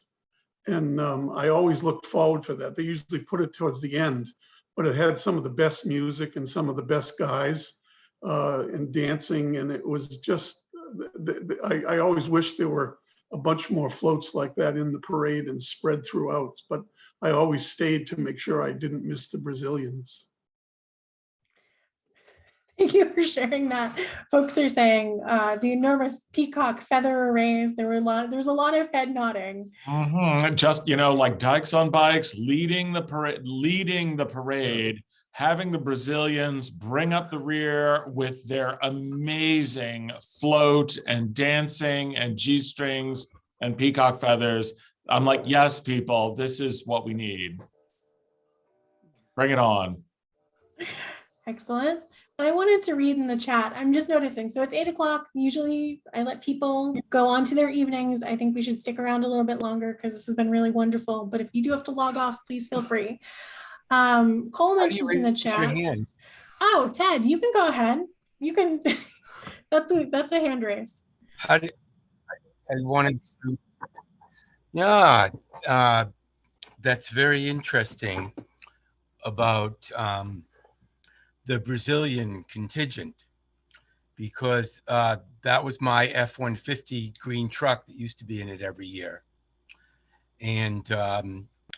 And I always looked forward for that. They usually put it towards the end, but it had some of the best music and some of the best guys and dancing. And it was just, I always wish there were a bunch more floats like that in the parade and spread throughout, but I always stayed to make sure I didn't miss the Brazilians. Thank you for sharing that. Folks are saying the enormous peacock feather arrays. There's a lot of head nodding. Just, like Dykes on bikes, leading the parade, having the Brazilians bring up the rear with their amazing float and dancing and G-strings and peacock feathers. I'm like, yes, people, this is what we need. Bring it on. Excellent. And I wanted to read in the chat. I'm just noticing. So it's 8 o'clock. Usually I let people go on to their evenings. I think we should stick around a little bit longer because this has been really wonderful. But if you do have to log off, please feel free. Cole mentions in the chat. Oh, Ted, you can go ahead. You can. that's a hand raise. I wanted to. Yeah, that's very interesting about the Brazilian contingent, because that was my F-150 green truck that used to be in it every year. And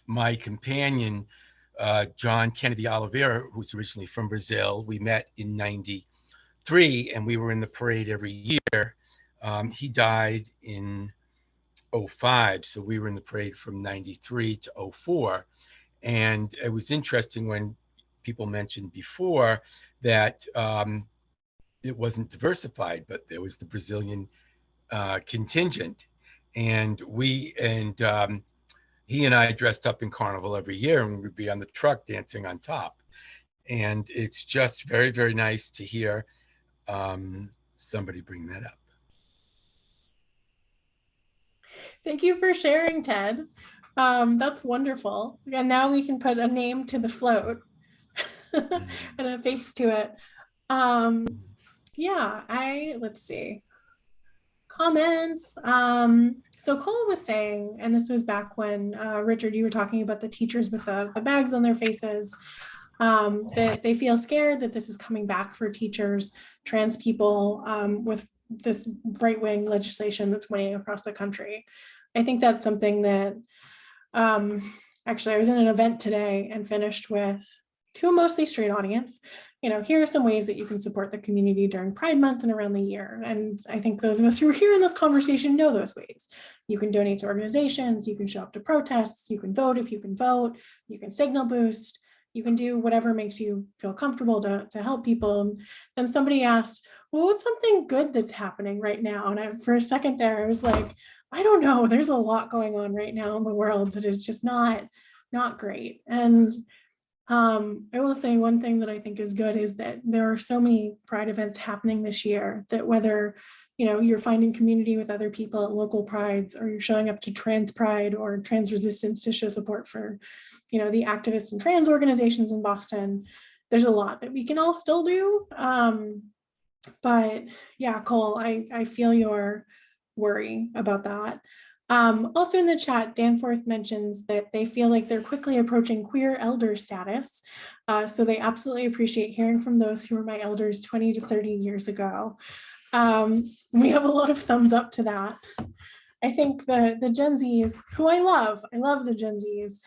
my companion, John Kennedy Oliveira, who's originally from Brazil, we met in '93 and we were in the parade every year. He died in '05, so we were in the parade from '93 to '04. And it was interesting when people mentioned before that it wasn't diversified, but there was the Brazilian contingent, and he and I dressed up in carnival every year, and we'd be on the truck dancing on top. And it's just very, very nice to hear somebody bring that up. Thank you for sharing, Ted. That's wonderful. And now we can put a name to the float and a face to it. Yeah, let's see. comments. So Cole was saying, and this was back when, Richard, you were talking about the teachers with the bags on their faces, that they feel scared that this is coming back for teachers, trans people, with this right-wing legislation that's winning across the country. I think that's something that, actually, I was in an event today and finished with, to a mostly straight audience, here are some ways that you can support the community during Pride Month and around the year. And I think those of us who are here in this conversation know those ways. You can donate to organizations, you can show up to protests, you can vote if you can vote, you can signal boost, you can do whatever makes you feel comfortable to help people. And then somebody asked, well, what's something good that's happening right now? And for a second there, I was like, I don't know, there's a lot going on right now in the world that is just not great. And I will say one thing that I think is good is that there are so many Pride events happening this year that whether, you're finding community with other people at local prides, or you're showing up to Trans Pride or Trans Resistance to show support for, the activists and trans organizations in Boston, there's a lot that we can all still do. But yeah, Cole, I feel your worry about that. Also in the chat, Danforth mentions that they feel like they're quickly approaching queer elder status. So they absolutely appreciate hearing from those who were my elders 20 to 30 years ago. We have a lot of thumbs up to that. I think the Gen Zs, who I love the Gen Zs,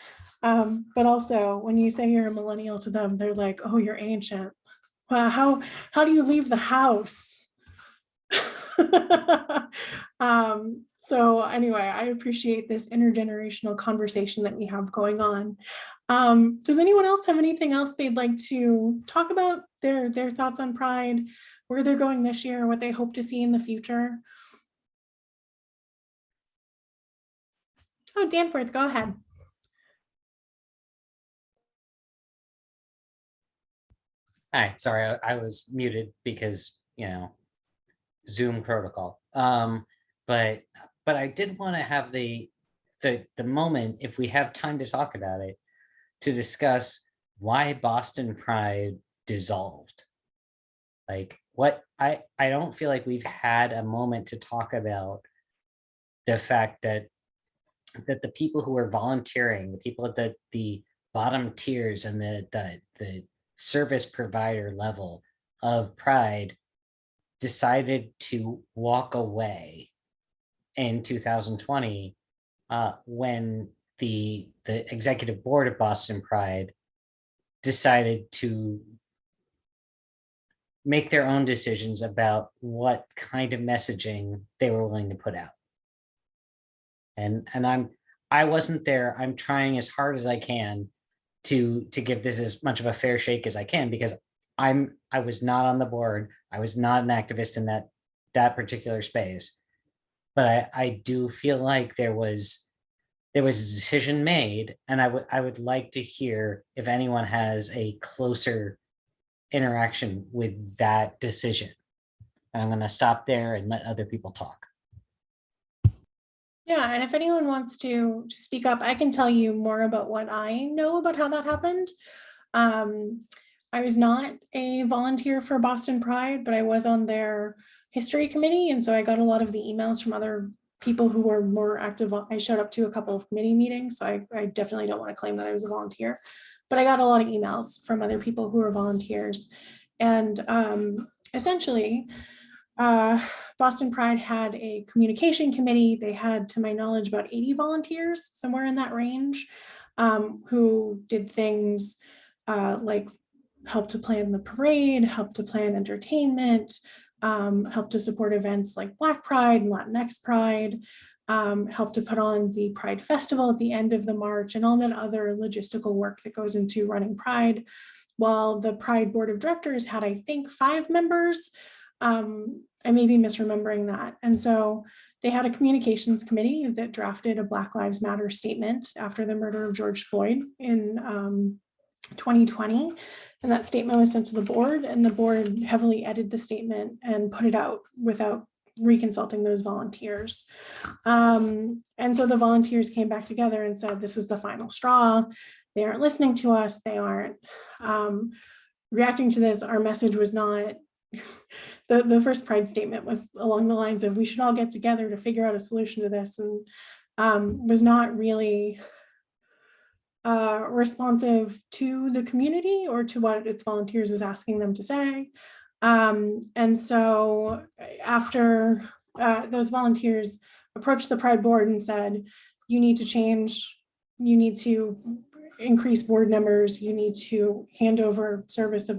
but also when you say you're a millennial to them, they're like, oh, you're ancient. How do you leave the house? So anyway, I appreciate this intergenerational conversation that we have going on. Does anyone else have anything else they'd like to talk about, their thoughts on Pride, where they're going this year, what they hope to see in the future? Oh, Danforth, go ahead. Hi, sorry, I was muted because, Zoom protocol. But I did want to have the moment, if we have time to talk about it, to discuss why Boston Pride dissolved. Like, what I don't feel like we've had a moment to talk about the fact that the people who are volunteering, the people at the bottom tiers and the service provider level of Pride decided to walk away in 2020 when the executive board of Boston Pride decided to make their own decisions about what kind of messaging they were willing to put out. And I wasn't there. I'm trying as hard as I can to give this as much of a fair shake as I can, because I was not on the board. I was not an activist in that particular space. But I do feel like there was a decision made, and I would like to hear if anyone has a closer interaction with that decision. And I'm going to stop there and let other people talk. Yeah, and if anyone wants to speak up, I can tell you more about what I know about how that happened. I was not a volunteer for Boston Pride, but I was on their history committee. And so I got a lot of the emails from other people who were more active. I showed up to a couple of committee meetings, so I definitely don't want to claim that I was a volunteer, but I got a lot of emails from other people who were volunteers. And essentially, Boston Pride had a communication committee. They had, to my knowledge, about 80 volunteers, somewhere in that range, who did things like help to plan the parade, help to plan entertainment, help to support events like Black Pride and Latinx Pride, help to put on the Pride Festival at the end of the march, and all that other logistical work that goes into running Pride. While the Pride Board of Directors had, I think, 5 members, I may be misremembering that. And so they had a communications committee that drafted a Black Lives Matter statement after the murder of George Floyd in 2020. And that statement was sent to the board, and the board heavily edited the statement and put it out without reconsulting those volunteers. And so the volunteers came back together and said, this is the final straw. They aren't listening to us. They aren't reacting to this. Our message was not, the first Pride statement was along the lines of, we should all get together to figure out a solution to this, and was not really responsive to the community or to what its volunteers was asking them to say. And so after those volunteers approached the Pride board and said, you need to change, you need to increase board numbers, you need to hand over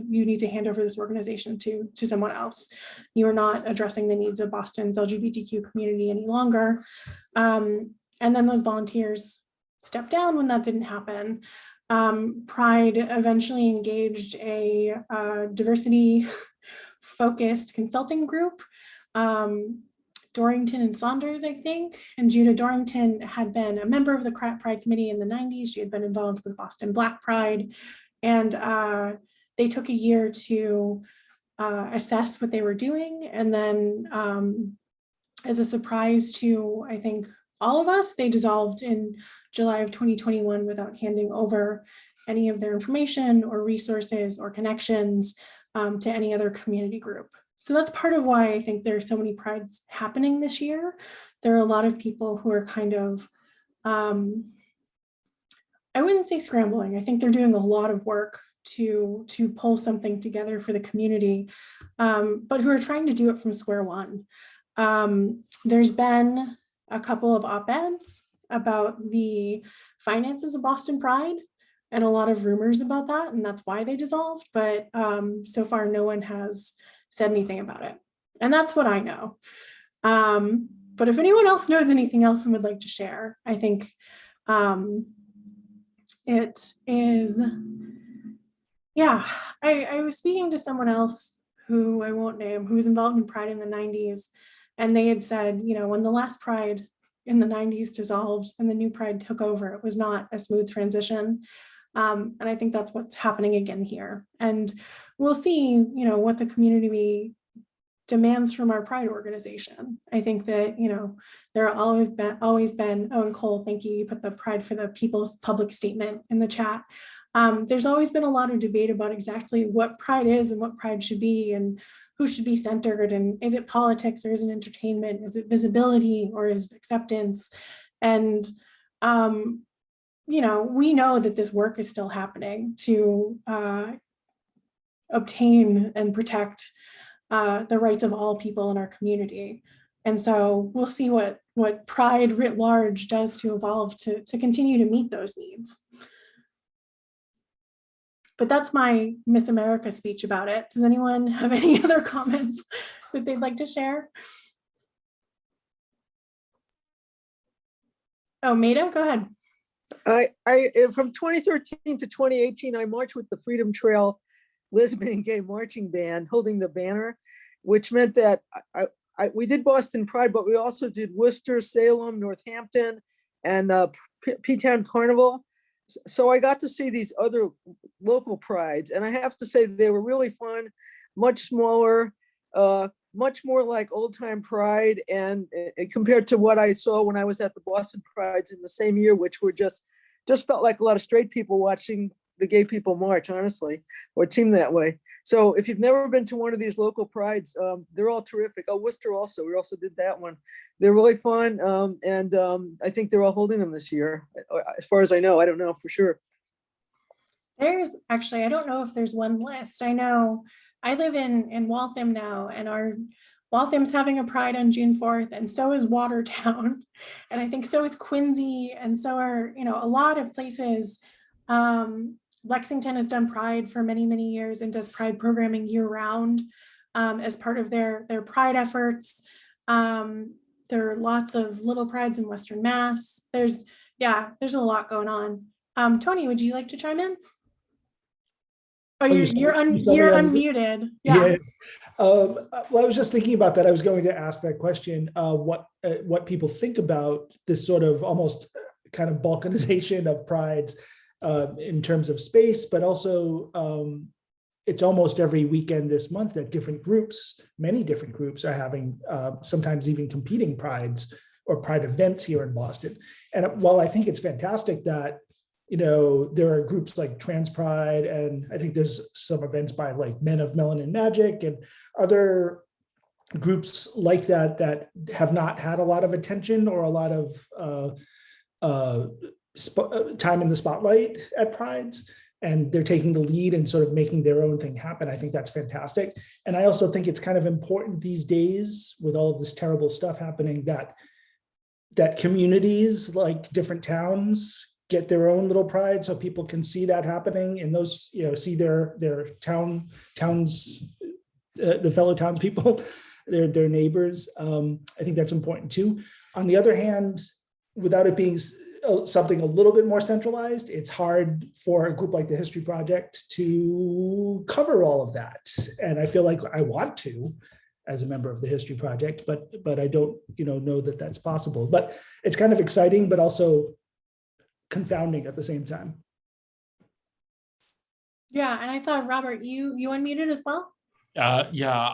you need to hand over this organization to someone else. You are not addressing the needs of Boston's LGBTQ community any longer. And then those volunteers stepped down when that didn't happen. Pride eventually engaged a diversity focused consulting group, Dorrington and Saunders, I think. And Judah Dorrington had been a member of the Pride Committee in the 90s. She had been involved with Boston Black Pride. And they took a year to assess what they were doing. And then as a surprise to, I think, all of us, they dissolved in July of 2021 without handing over any of their information or resources or connections to any other community group. So that's part of why I think there are so many prides happening this year. There are a lot of people who are kind of, I wouldn't say scrambling. I think they're doing a lot of work to pull something together for the community, but who are trying to do it from square one. There's been a couple of op-eds about the finances of Boston Pride and a lot of rumors about that, and that's why they dissolved. But so far, no one has said anything about it. And that's what I know. But if anyone else knows anything else and would like to share, I think it is, yeah, I was speaking to someone else who I won't name, who was involved in Pride in the 90s. And they had said, you know, when the last Pride in the 90s dissolved and the new Pride took over, it was not a smooth transition. And I think that's what's happening again here. And we'll see, you know, what the community demands from our Pride organization. I think that, you know, there are always been, oh, and Cole, thank you. You put the Pride for the People's public statement in the chat. There's always been a lot of debate about exactly what Pride is and what Pride should be and who should be centered, and is it politics or is it entertainment? Is it visibility or is it acceptance? And you know, we know that this work is still happening to obtain and protect the rights of all people in our community. And so we'll see what Pride writ large does to evolve to continue to meet those needs. But that's my Miss America speech about it. Does anyone have any other comments that they'd like to share? Oh, Maida, go ahead. I from 2013 to 2018, I marched with the Freedom Trail Lesbian and Gay Marching Band, holding the banner, which meant that we did Boston Pride, but we also did Worcester, Salem, Northampton, and P-Town Carnival. So I got to see these other local prides, and I have to say they were really fun, much smaller, much more like old time Pride, and compared to what I saw when I was at the Boston Prides in the same year, which were just felt like a lot of straight people watching the gay people march, honestly, or it seemed that way. So if you've never been to one of these local prides, they're all terrific. Oh, Worcester also, we also did that one. They're really fun, and I think they're all holding them this year. As far as I know, I don't know for sure. There's actually, I don't know if there's one list. I know I live in Waltham now, and our Waltham's having a Pride on June 4th, and so is Watertown. And I think so is Quincy, and so are, you know, a lot of places. Lexington has done Pride for many, many years and does Pride programming year round as part of their Pride efforts. There are lots of little prides in Western Mass. There's a lot going on. Tony, would you like to chime in? Oh, you're unmuted. Yeah. Well, I was just thinking about that. I was going to ask that question, what people think about this sort of almost kind of balkanization of prides in terms of space, but also it's almost every weekend this month that different groups, many different groups are having sometimes even competing prides or Pride events here in Boston. And while I think it's fantastic that, you know, there are groups like Trans Pride, and I think there's some events by like Men of Melanin Magic and other groups like that that have not had a lot of attention or a lot of time in the spotlight at Prides, and they're taking the lead and sort of making their own thing happen. I think that's fantastic. And I also think it's kind of important these days with all of this terrible stuff happening that communities like different towns get their own little pride, so people can see that happening and those, see their towns, the fellow townspeople, their neighbors. I think that's important too. On the other hand, without it being something a little bit more centralized, it's hard for a group like the History Project to cover all of that. And I feel like I want to, as a member of the History Project, but I don't, know that that's possible. But it's kind of exciting, but also confounding at the same time. Yeah, and I saw Robert, you unmuted as well. Yeah,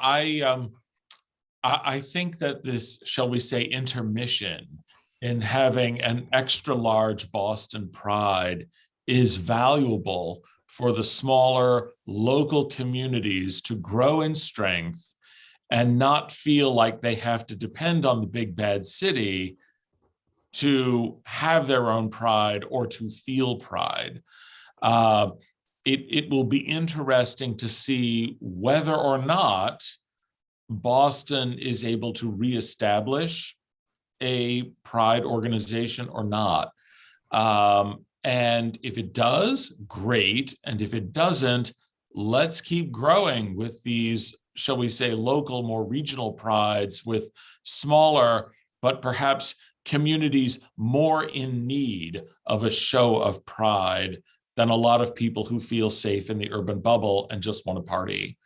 I think that this, shall we say, intermission in having an extra large Boston Pride is valuable for the smaller local communities to grow in strength and not feel like they have to depend on the big bad city to have their own pride or to feel pride. It will be interesting to see whether or not Boston is able to reestablish a pride organization or not. And if it does, great. And if it doesn't, let's keep growing with these, shall we say, local, more regional prides with smaller, but perhaps communities more in need of a show of pride than a lot of people who feel safe in the urban bubble and just want to party.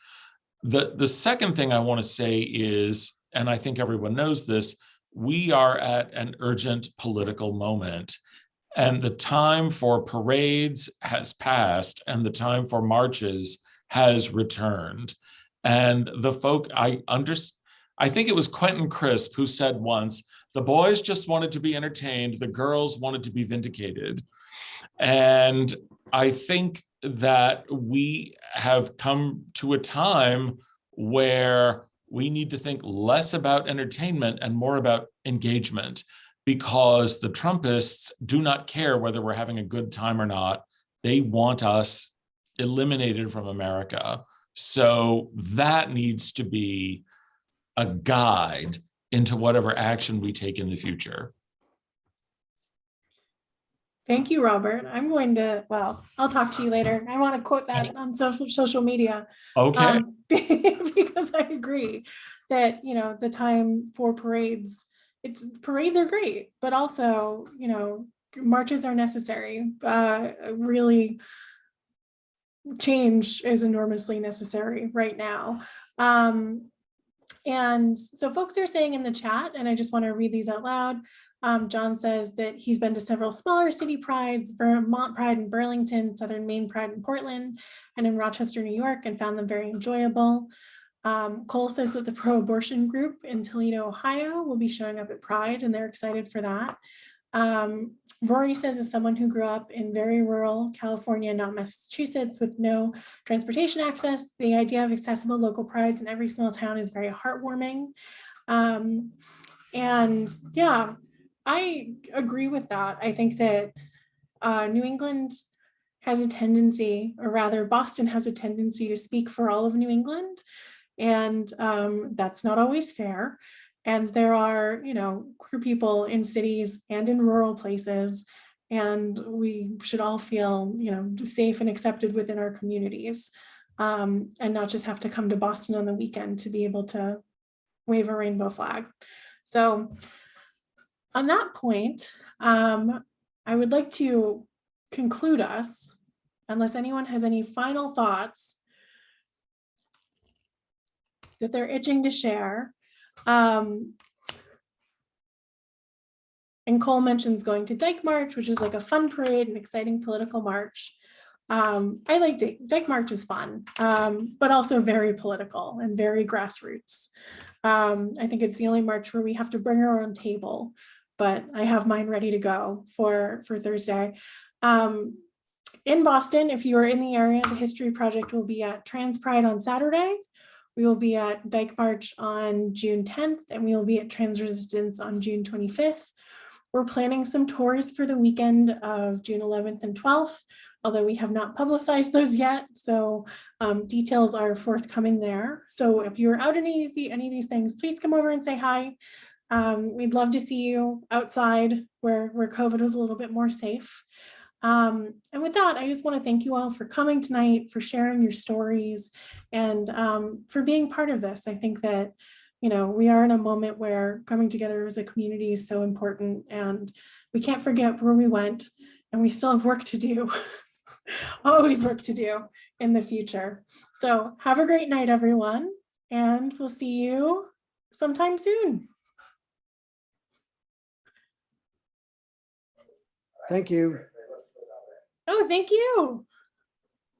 The second thing I want to say is, and I think everyone knows this, we are at an urgent political moment, and the time for parades has passed and the time for marches has returned. And the folk, I think it was Quentin Crisp who said once, the boys just wanted to be entertained, the girls wanted to be vindicated. And I think that we have come to a time where we need to think less about entertainment and more about engagement, because the Trumpists do not care whether we're having a good time or not. They want us eliminated from America. So that needs to be a guide into whatever action we take in the future. Thank you, Robert. I'm going to, I'll talk to you later. I want to quote that on social media. Okay. Because I agree that, the time for parades, parades are great, but also, marches are necessary. Really, change is enormously necessary right now. And so folks are saying in the chat, and I just want to read these out loud. John says that he's been to several smaller city prides, Vermont Pride in Burlington, Southern Maine Pride in Portland, and in Rochester, New York, and found them very enjoyable. Cole says that the pro-abortion group in Toledo, Ohio will be showing up at Pride, and they're excited for that. Rory says, as someone who grew up in very rural California, not Massachusetts, with no transportation access, the idea of accessible local prides in every small town is very heartwarming. And yeah, I agree with that. I think that New England has a tendency, or rather Boston has a tendency to speak for all of New England. And that's not always fair. And there are, queer people in cities and in rural places, and we should all feel, safe and accepted within our communities, and not just have to come to Boston on the weekend to be able to wave a rainbow flag. So on that point, I would like to conclude us, unless anyone has any final thoughts that they're itching to share. And Cole mentions going to Dyke March, which is like a fun parade, an exciting political march. I like Dyke March is fun, but also very political and very grassroots. I think it's the only march where we have to bring our own table, but I have mine ready to go for Thursday. In Boston, if you are in the area, the History Project will be at Trans Pride on Saturday. We will be at Dyke March on June 10th, and we will be at Trans Resistance on June 25th. We're planning some tours for the weekend of June 11th and 12th, although we have not publicized those yet. So details are forthcoming there. So if you're out in any of these things, please come over and say hi. We'd love to see you outside where COVID was a little bit more safe. And with that, I just want to thank you all for coming tonight, for sharing your stories, and for being part of this. I think that, we are in a moment where coming together as a community is so important, and we can't forget where we went, and we still have work to do, always work to do in the future. So have a great night, everyone, and we'll see you sometime soon. Thank you. Oh, thank you.